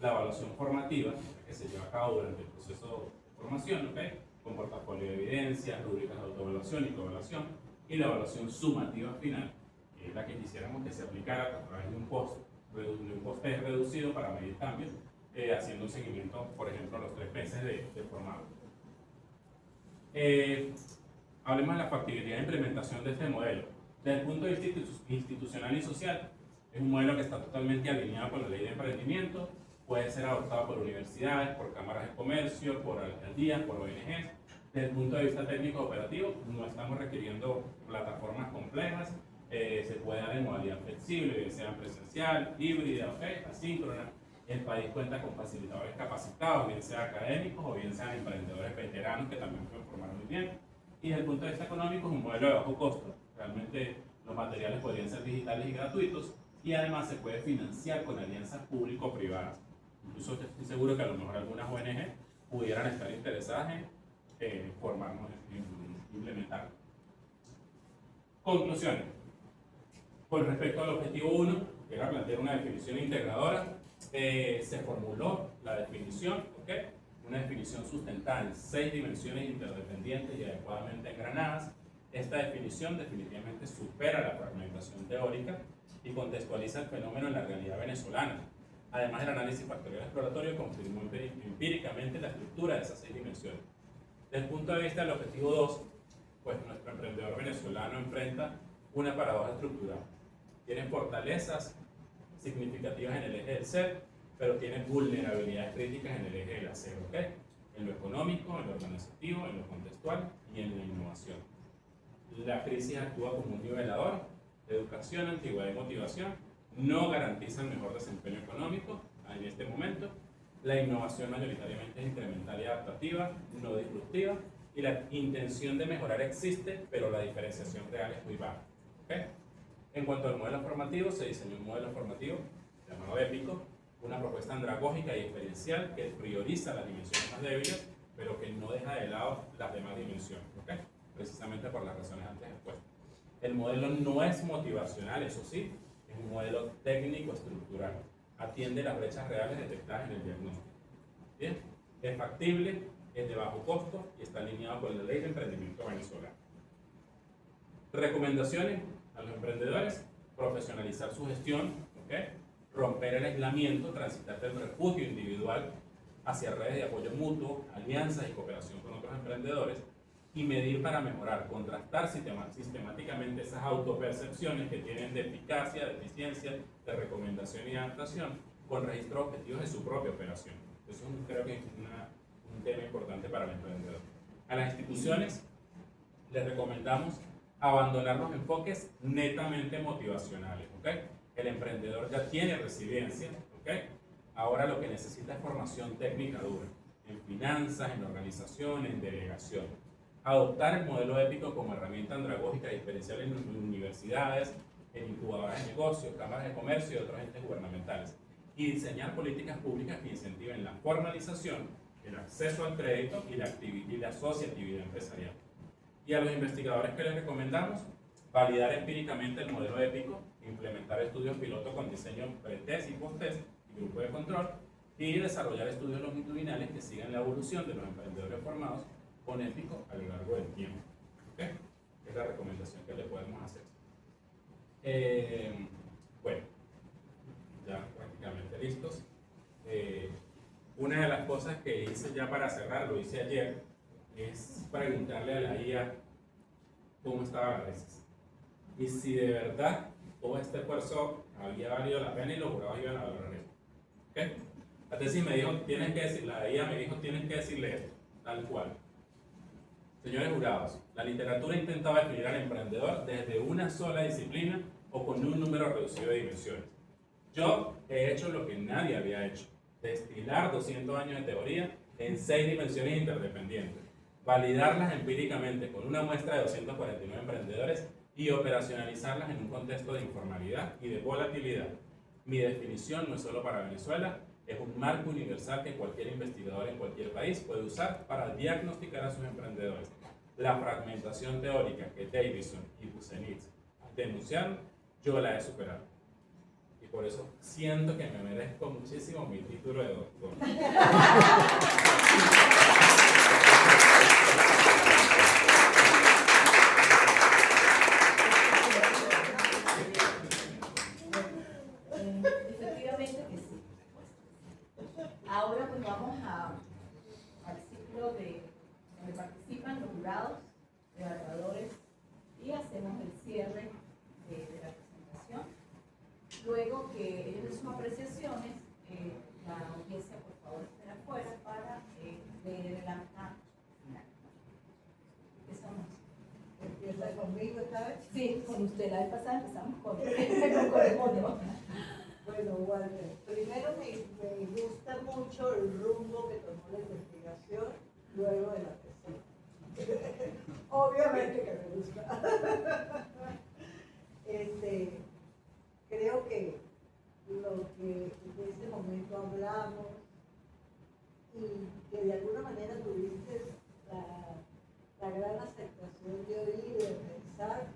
La evaluación formativa, que se lleva a cabo durante el proceso de formación, ¿okay? Con portafolio de evidencias, rúbricas de autoevaluación y coevaluación. Y la evaluación sumativa final, que es la que quisiéramos que se aplicara a través de un post-test reducido para medir cambios, haciendo un seguimiento, por ejemplo, a los 3 meses de formado. Hablemos de la factibilidad de implementación de este modelo. Desde el punto de vista institucional y social, es un modelo que está totalmente alineado con la ley de emprendimiento, puede ser adoptado por universidades, por cámaras de comercio, por alcaldías, por ONGs. Desde el punto de vista técnico operativo, no estamos requiriendo plataformas complejas, se puede dar en modalidad flexible, bien sea presencial, híbrida, asíncrona. El país cuenta con facilitadores capacitados, bien sean académicos o bien sean emprendedores veteranos que también pueden formar muy bien. Y desde el punto de vista económico es un modelo de bajo costo. Realmente los materiales podrían ser digitales y gratuitos y además se puede financiar con alianzas público-privadas. Incluso estoy seguro que a lo mejor algunas ONG pudieran estar interesadas en formarnos, en implementarlo. Conclusiones. Con respecto al objetivo 1, que era plantear una definición integradora, se formuló la definición, ¿okay? Una definición sustentada en 6 dimensiones interdependientes y adecuadamente engranadas. Esta definición definitivamente supera la fragmentación teórica y contextualiza el fenómeno en la realidad venezolana. Además, el análisis factorial exploratorio confirmó empíricamente la estructura de esas 6 dimensiones. Desde el punto de vista del objetivo 2, pues nuestro emprendedor venezolano enfrenta una paradoja estructural. Tiene fortalezas significativas en el eje del ser, pero tiene vulnerabilidades críticas en el eje del hacer, ¿ok? En lo económico, en lo organizativo, en lo contextual y en la innovación. La crisis actúa como un nivelador. Educación, antigüedad y motivación no garantizan mejor desempeño económico en este momento. La innovación mayoritariamente es incremental y adaptativa, no disruptiva, y la intención de mejorar existe, pero la diferenciación real es muy baja. ¿Okay? En cuanto al modelo formativo, se diseñó un modelo formativo llamado EPICO, una propuesta andragógica y experiencial que prioriza las dimensiones más débiles, pero que no deja de lado las demás dimensiones, ¿okay? Precisamente por las razones antes expuestas. El modelo no es motivacional, eso sí, es un modelo técnico-estructural. Atiende las brechas reales detectadas en el diagnóstico. ¿Bien? Es factible, es de bajo costo y está alineado con la ley de emprendimiento venezolano. Recomendaciones a los emprendedores: profesionalizar su gestión, ¿okay? Romper el aislamiento, transitar del refugio individual hacia redes de apoyo mutuo, alianzas y cooperación con otros emprendedores, y medir para mejorar, contrastar sistemáticamente esas autopercepciones que tienen de eficacia, de eficiencia, de recomendación y adaptación, con registros objetivos de su propia operación. Eso creo que es un tema importante para el emprendedor. A las instituciones les recomendamos abandonar los enfoques netamente motivacionales, ¿okay? El emprendedor ya tiene resiliencia, ¿okay? Ahora lo que necesita es formación técnica dura, en finanzas, en organización, en delegación. Adoptar el modelo épico como herramienta andragógica diferencial en universidades, en incubadoras de negocios, cámaras de comercio y otros entes gubernamentales. Y diseñar políticas públicas que incentiven la formalización, el acceso al crédito y la asociatividad empresarial. Y a los investigadores que les recomendamos, validar empíricamente el modelo épico, implementar estudios piloto con diseño pre-test y post-test y grupo de control, y desarrollar estudios longitudinales que sigan la evolución de los emprendedores formados con épico a lo largo del tiempo. ¿Okay? Es la recomendación que le podemos hacer. Bueno, ya prácticamente listos. Una de las cosas que hice ya para cerrar, lo hice ayer, es preguntarle a la IA cómo estaba la tesis. Y si de verdad todo este esfuerzo había valido la pena y los jurados iban a valorar eso. ¿Okay? La tesis me dijo, la IA me dijo, tienes que decirle esto, tal cual. Señores jurados, la literatura intenta definir al emprendedor desde una sola disciplina o con un número reducido de dimensiones. Yo he hecho lo que nadie había hecho, destilar 200 años de teoría en 6 dimensiones interdependientes, validarlas empíricamente con una muestra de 249 emprendedores y operacionalizarlas en un contexto de informalidad y de volatilidad. Mi definición no es solo para Venezuela, es un marco universal que cualquier investigador en cualquier país puede usar para diagnosticar a sus emprendedores. La fragmentación teórica que Davidson y Busenitz denunciaron, yo la he superado. Y por eso siento que me merezco muchísimo mi título de doctor. Efectivamente que sí. Ahora pues vamos al ciclo donde participan los jurados, evaluadores y hacemos el cierre de la presentación. Luego que ellos den sus apreciaciones, la audiencia por favor esté afuera para leer el acta final. Empezamos. ¿Empieza conmigo esta vez? Sí, con usted. La vez pasada empezamos con el mono. Bueno, Walter, primero me gusta mucho el rumbo que tomó la investigación luego de la tesis. Obviamente que me gusta. Creo que lo que en ese momento hablamos y que de alguna manera tuviste la gran aceptación de oír y de pensar,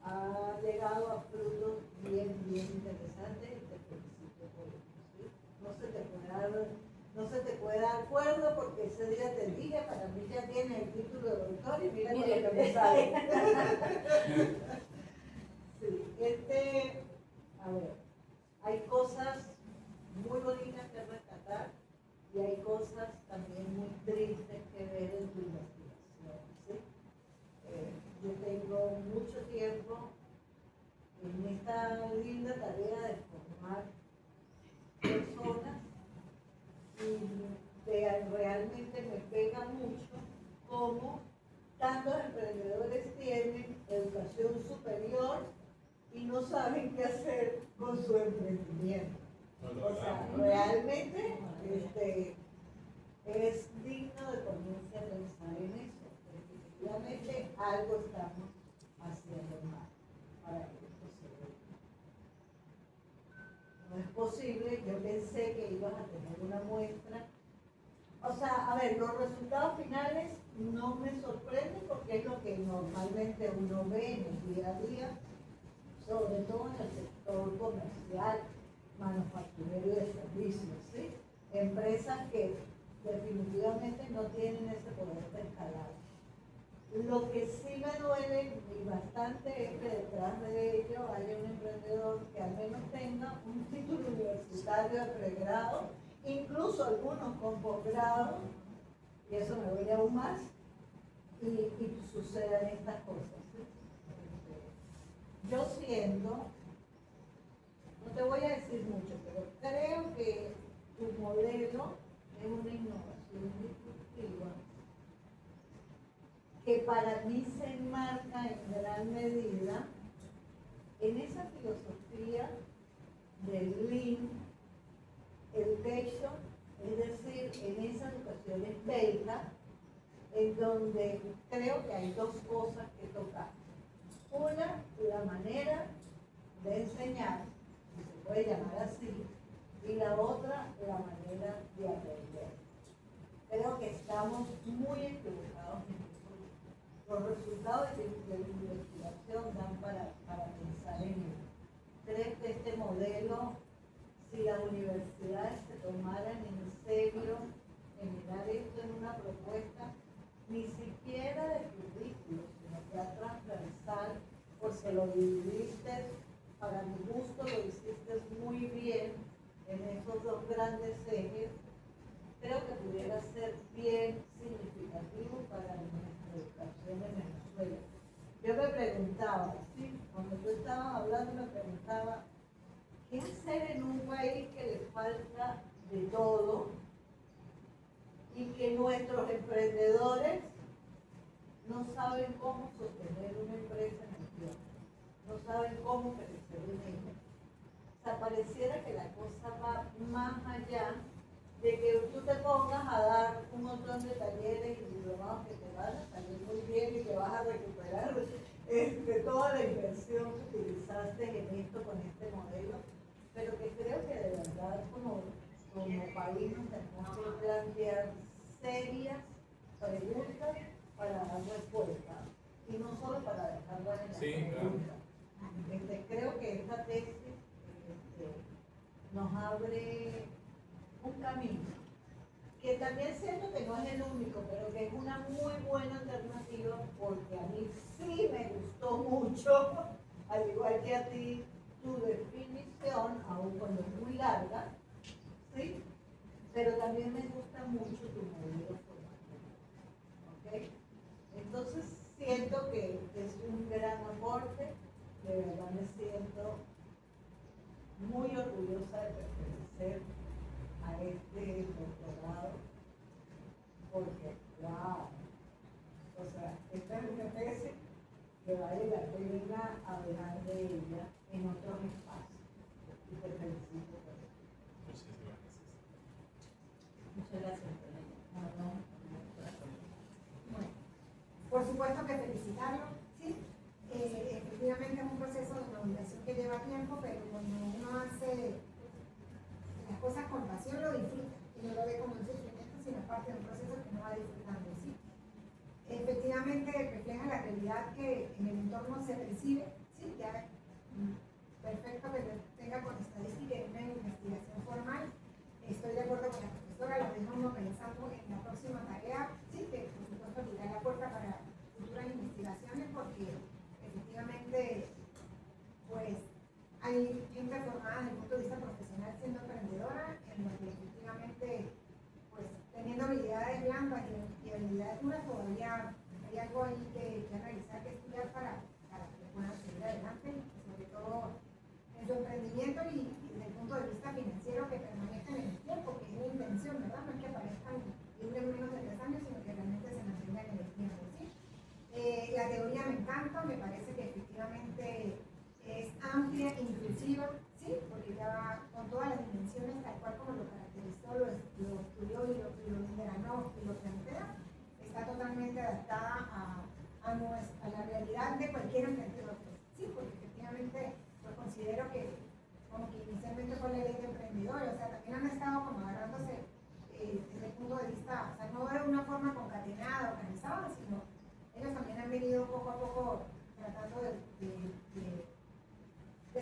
ha llegado a frutos bien interesantes y te felicito por eso, ¿sí? No se te puede dar acuerdo porque ese día te dije, para mí ya tienes el título de doctor y mira con lo que me sale. Sí, a ver, hay cosas muy bonitas que rescatar y hay cosas también muy tristes que ver en tu investigación, ¿sí? Yo tengo mucho tiempo en esta linda tarea de formar personas y realmente me pega mucho cómo tantos emprendedores tienen educación superior y no saben qué hacer con su emprendimiento. O sea, realmente es digno de ponerse a pensar en eso. Definitivamente algo estamos haciendo mal para que esto se dé. No es posible, yo pensé que ibas a tener una muestra. O sea, a ver, los resultados finales no me sorprenden porque es lo que normalmente uno ve en el día a día, sobre todo en el sector comercial, manufacturero y de servicios, ¿sí? Empresas que definitivamente no tienen ese poder de escalar. Lo que sí me duele y bastante es que detrás de ello haya un emprendedor que al menos tenga un título universitario de pregrado, incluso algunos con posgrado, y eso me duele aún más, y sucedan estas cosas, ¿sí? Yo siento, no te voy a decir mucho, pero creo que tu modelo es una innovación disruptiva que para mí se enmarca en gran medida en esa filosofía del Lean Education, es decir, en esa educación esbelta, en donde creo que hay dos cosas que tocar. Una, la manera de enseñar, si se puede llamar así, y la otra, la manera de aprender. Creo que estamos muy equivocados en eso. Los resultados de la investigación dan para pensar en ello. Creo que este modelo, si las universidades se tomaran en serio generar esto en una propuesta, ni siquiera de currículo, sino ya transversal, porque lo dividiste, para mi gusto lo hiciste muy bien en esos dos grandes ejes, creo que pudiera ser bien significativo para nuestra educación en Venezuela. Yo me preguntaba, ¿sí? Cuando tú estabas hablando me preguntaba, ¿qué hacer en un país que le falta de todo y que nuestros emprendedores no saben cómo sostener una empresa en el tiempo, no saben cómo crecer en ella. O sea, pareciera que la cosa va más allá de que tú te pongas a dar un montón de talleres y diplomados que te van a salir muy bien y que vas a recuperar toda la inversión que utilizaste en esto con este modelo, pero que creo que de verdad como país nos tenemos que plantear serias preguntas para dar respuesta y no solo para dejarla en la pregunta. Creo que esta tesis nos abre un camino que también siento que no es el único, pero que es una muy buena alternativa porque a mí sí me gustó mucho, al igual que a ti, tu definición, aun cuando es muy larga, ¿sí? Pero también me gusta mucho tu modelo formativo, ¿ok? Entonces siento que es un gran aporte, de verdad me siento muy orgullosa de pertenecer a este doctorado, porque, wow, o sea, esta es una tesis que vale la pena hablar de ella en otros espacios, y te felicito por eso. Muchísimas gracias. Muchas gracias, Antonella. Bueno, por supuesto que felicitarlo, ¿sí? Efectivamente es un proceso de maduración que lleva tiempo, pero cuando uno hace las cosas con pasión lo disfruta y no lo ve como un sufrimiento, sino parte de un proceso que uno va disfrutando, ¿sí? Efectivamente refleja la realidad que en el entorno se percibe, ¿sí? Ya perfecto que tenga con estadística y una investigación formal. Estoy de acuerdo con la profesora, lo dejamos pensando en la próxima tarea, ¿sí? Que por supuesto abrirá la puerta para futuras investigaciones porque efectivamente pues hay gente formada desde el punto de vista profesional siendo emprendedora, en donde efectivamente pues teniendo habilidades blandas y habilidades duras todavía hay algo ahí que analizar, que estudiar para que puedan seguir adelante, sobre todo en su emprendimiento y desde el punto de vista financiero que permanezcan en el tiempo, que es la intención, ¿verdad? No es que aparezcan y duren menos de 3 años, sino que realmente se mantengan en el tiempo, ¿sí? La teoría me encanta, me parece que efectivamente es amplia e inclusiva, ¿sí? Porque ya va con todas las dimensiones, tal cual como lo caracterizó, lo estudió y lo desgranó y lo plantea, está totalmente adaptada a la realidad de cualquier emprendedor, ¿sí? Porque efectivamente pues considero que como que inicialmente fue la ley de emprendedores, o sea, también han estado como agarrándose desde el punto de vista, o sea, no de una forma concatenada, organizada, sino ellos también han venido poco a poco tratando de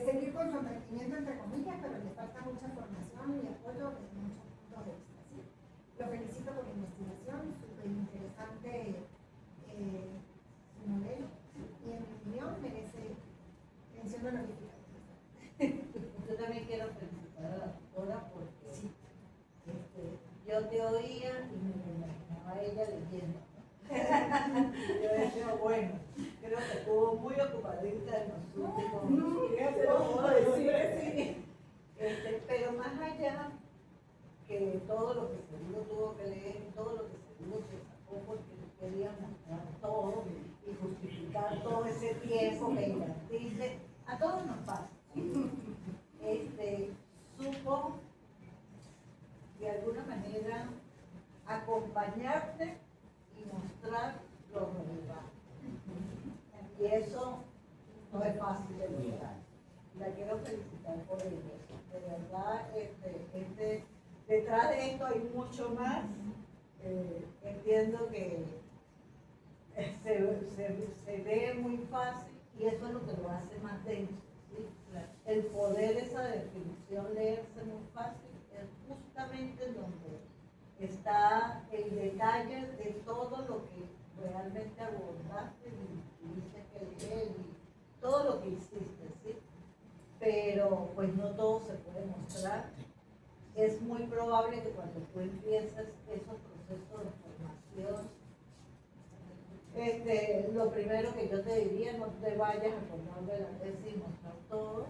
seguir con su emprendimiento entre comillas, pero les falta mucha formación y apoyo desde muchos puntos de vista, ¿sí? Lo felicito por la investigación, súper interesante su modelo, y en mi opinión merece mención honorífica. Yo también quiero felicitar a la doctora porque sí, yo te oía y me imaginaba a ella leyendo. Yo decía, bueno, creo que estuvo muy ocupadita en los últimos días, puedo decir así. Pero más allá que todo lo que seguro tuvo que leer, todo lo que seguro se sacó porque quería mostrar todo y justificar todo ese tiempo que invertiste, a todos nos pasa. Supo de alguna manera acompañarte y mostrar lo relevante. Y eso no es fácil de lograr. La quiero felicitar por ello. De verdad, detrás de esto hay mucho más. Entiendo que se ve muy fácil y eso es lo que lo hace más denso. ¿Sí? El poder, esa definición, leerse muy fácil, es justamente donde está el detalle de todo lo que realmente abordaste y tuviste que leer y todo lo que hiciste, ¿sí? Pero pues no todo se puede mostrar. Es muy probable que cuando tú empieces esos procesos de formación, lo primero que yo te diría, no te vayas a tomar de la tesis y mostrar todo,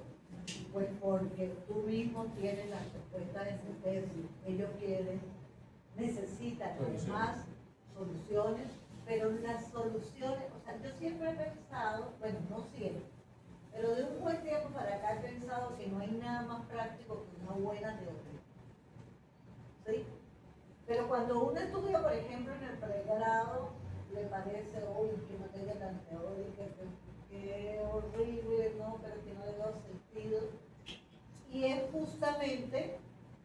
pues porque tú mismo tienes las respuestas de su tesis. Ellos necesitan además soluciones pero las soluciones, o sea, yo siempre he pensado, bueno, no siempre, pero de un buen tiempo para acá he pensado que no hay nada más práctico que una buena teoría. ¿Sí? Pero cuando uno estudia, por ejemplo, en el pregrado, le parece, uy, qué materia tan teórica, qué horrible, no, pero que no le da sentido. Y es justamente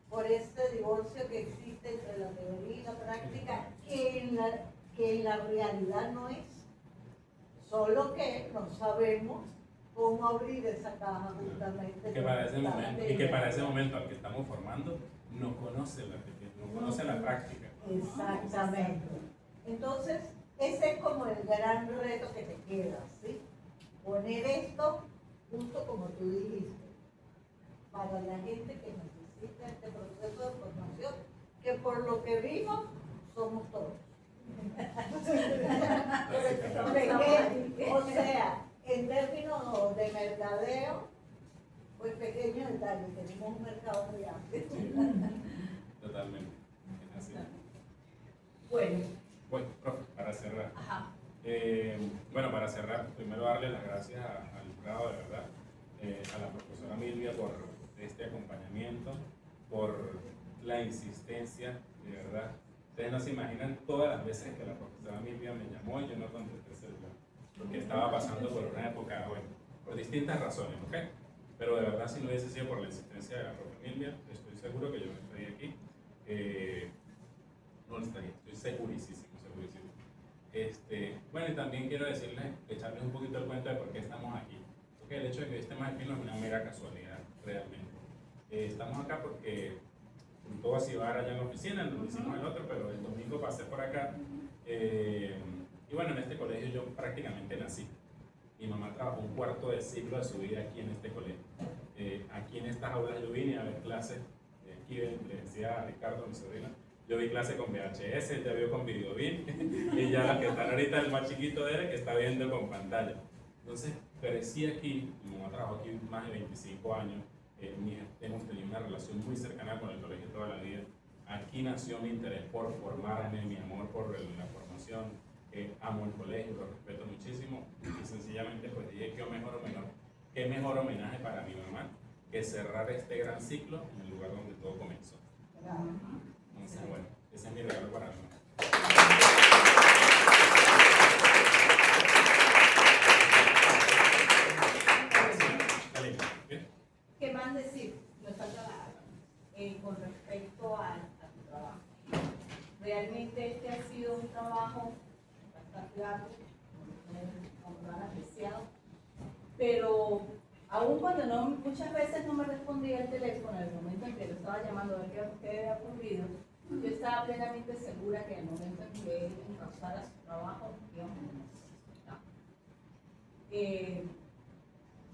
por ese divorcio que existe entre la teoría y la práctica, que en la realidad no es. Solo que no sabemos cómo abrir esa caja justamente. Que para ese momento, y que para ese momento al que estamos formando, no conoce la práctica. Exactamente. Entonces, ese es como el gran reto que te queda, ¿sí? Poner esto justo como tú dijiste, para la gente que necesita este proceso de formación, que por lo que vimos, somos todos. O sea, en términos de mercadeo, pues pequeño detalle, tenemos un mercado muy amplio. Totalmente. Es así. Bueno, Bueno, profe, para cerrar. ajá. Bueno, para cerrar, primero darle las gracias al jurado, de verdad, a la profesora Milvia por este acompañamiento, por la insistencia, de verdad. Ustedes no se imaginan todas las veces que la profesora Milvia me llamó y yo no contesté el celular, porque estaba pasando por una época, bueno, por distintas razones, ¿ok? Pero de verdad, si no hubiese sido por la insistencia de la profesora Milvia, estoy seguro que yo no estaría aquí. No lo estaría, estoy segurísimo. Bueno, y también quiero decirles, echarles un poquito el cuento de por qué estamos aquí. Porque el hecho de que estemos aquí no es una mera casualidad, realmente. Estamos acá porque todo así va allá en la oficina, lo hicimos el otro, pero el domingo pasé por acá. Y bueno, en este colegio yo prácticamente nací. Mi mamá trabajó un cuarto de siglo de su vida aquí en este colegio. Aquí en estas aulas yo vine a ver clases. Aquí le decía a Ricardo, mi sobrino, yo vi clase con VHS, él ya vio con Videobeam, y ya las que están ahorita, el más chiquito de él, que está viendo con pantalla. Entonces, crecí aquí, mi mamá trabajó aquí más de 25 años, hemos tenido una relación muy cercana con el colegio toda la vida. Aquí nació mi interés por formarme, mi amor por la formación, amo el colegio, lo respeto muchísimo, y sencillamente pues dije, qué mejor homenaje para mi mamá que cerrar este gran ciclo en el lugar donde todo comenzó. Entonces, bueno, ese es mi regalo para mí. ¿Qué más decir? Nos falta con respecto a tu trabajo. Realmente este ha sido un trabajo bastante largo, como lo han apreciado, pero aún cuando muchas veces no me respondía el teléfono en el momento en que lo estaba llamando a ver qué había ocurrido, yo estaba plenamente segura que en el momento en que él encauzara su trabajo, íbamos a necesitar.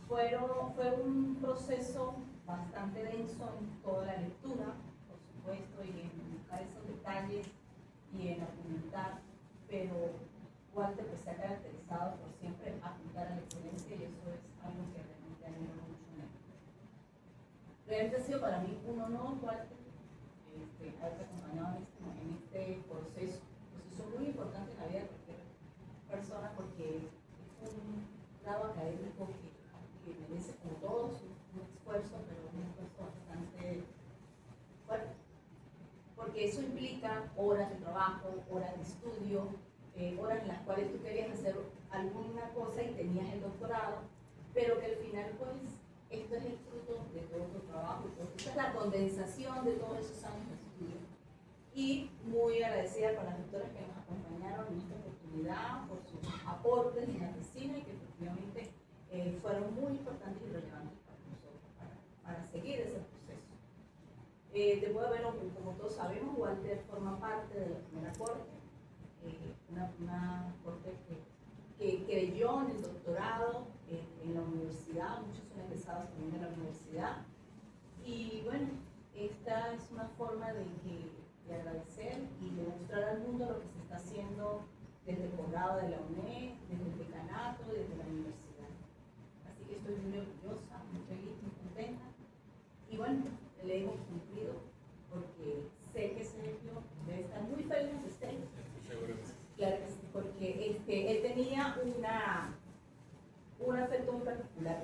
Fue un proceso bastante denso en toda la lectura, por supuesto, y en buscar esos detalles y en argumentar, pero Walter pues, se ha caracterizado por siempre apuntar a la excelencia y eso es algo que realmente anhelo mucho en él. Realmente ha sido para mí un honor, Walter, haberte acompañado en este proceso muy importante en la vida de cualquier persona porque es un grado académico que merece como todos un esfuerzo, pero un esfuerzo bastante fuerte, porque eso implica horas de trabajo, horas de estudio, horas en las cuales tú querías hacer alguna cosa y tenías el doctorado, pero que al final pues esto es el fruto de todo tu trabajo, esta es la condensación de todos esos años de estudio. Y muy agradecida con las doctoras que nos acompañaron en esta oportunidad por sus aportes en la piscina y que efectivamente fueron muy importantes y relevantes para nosotros, para seguir ese proceso. Te puedo ver, como todos sabemos, Walter forma parte de la primera corte, una corte que creyó en el doctorado en la universidad, muchos son egresados también de la universidad. Y bueno, esta es una forma de agradecer y de mostrar al mundo lo que se está haciendo desde el posgrado de la UNED, desde el decanato y desde la universidad. Así que estoy muy orgullosa, muy feliz, muy contenta. Y bueno, le hemos cumplido porque sé que Sergio debe estar muy feliz de usted. Seguro que sí. Claro que sí, porque tenía un afecto muy particular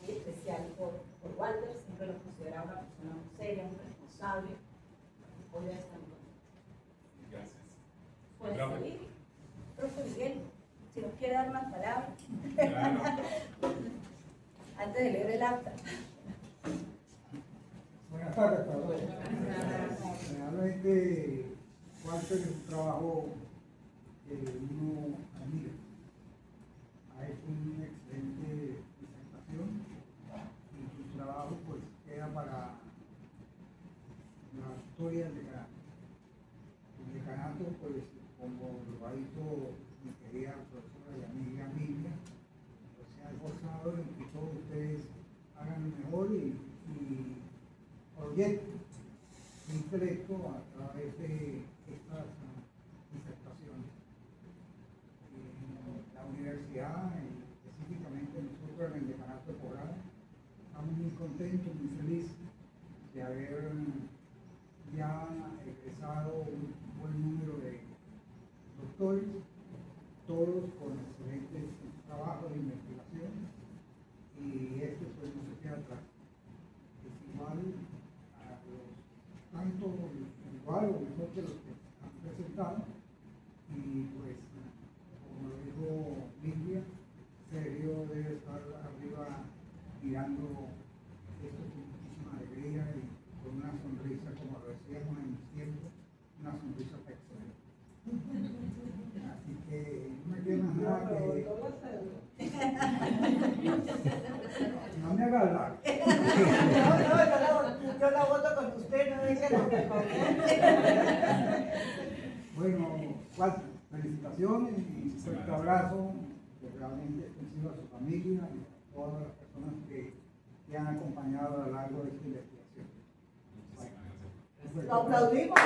y especial por Walter, siempre lo consideraba una persona muy seria, muy responsable. Hoy ya está muy contento. Gracias. Puede Profe. salir. Profe Miguel, si nos quiere dar unas palabras Claro. antes de leer el acta. Buenas tardes para todos. Realmente, Walter es un trabajo que uno admira. Ha hecho una excelente presentación y su trabajo pues queda para la historia del decanato. El decanato, pues, como lo ha dicho mi querida profesora y amiga Miriam, pues se ha esforzado en que todos ustedes hagan lo mejor y proyecto su intelecto a través de estas disertaciones. La universidad, específicamente nosotros en el decanato de Poblado, estamos muy contentos, muy felices de haber ya egresado un buen número de doctores, todos con excelentes trabajos de investigación, y esto pues no se queda atrás. Es igual a los tanto igual o mejor que los que han presentado, y pues como lo dijo Lidia, serio debe estar arriba mirando esto con muchísima alegría y con una sonrisa, como lo decíamos en mis tiempos, una sonrisa pexona. Así que no me queda más nada que... No me hagas hablar. Yo la voto con usted, no es que la Bueno, Walter, felicitaciones y un fuerte abrazo, que realmente extensivo a su familia y a todas las personas que han acompañado a lo largo de esta investigación. Muchísimas gracias. Lo aplaudimos.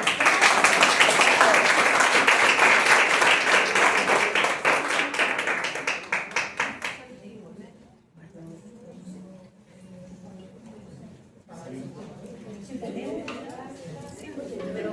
Pero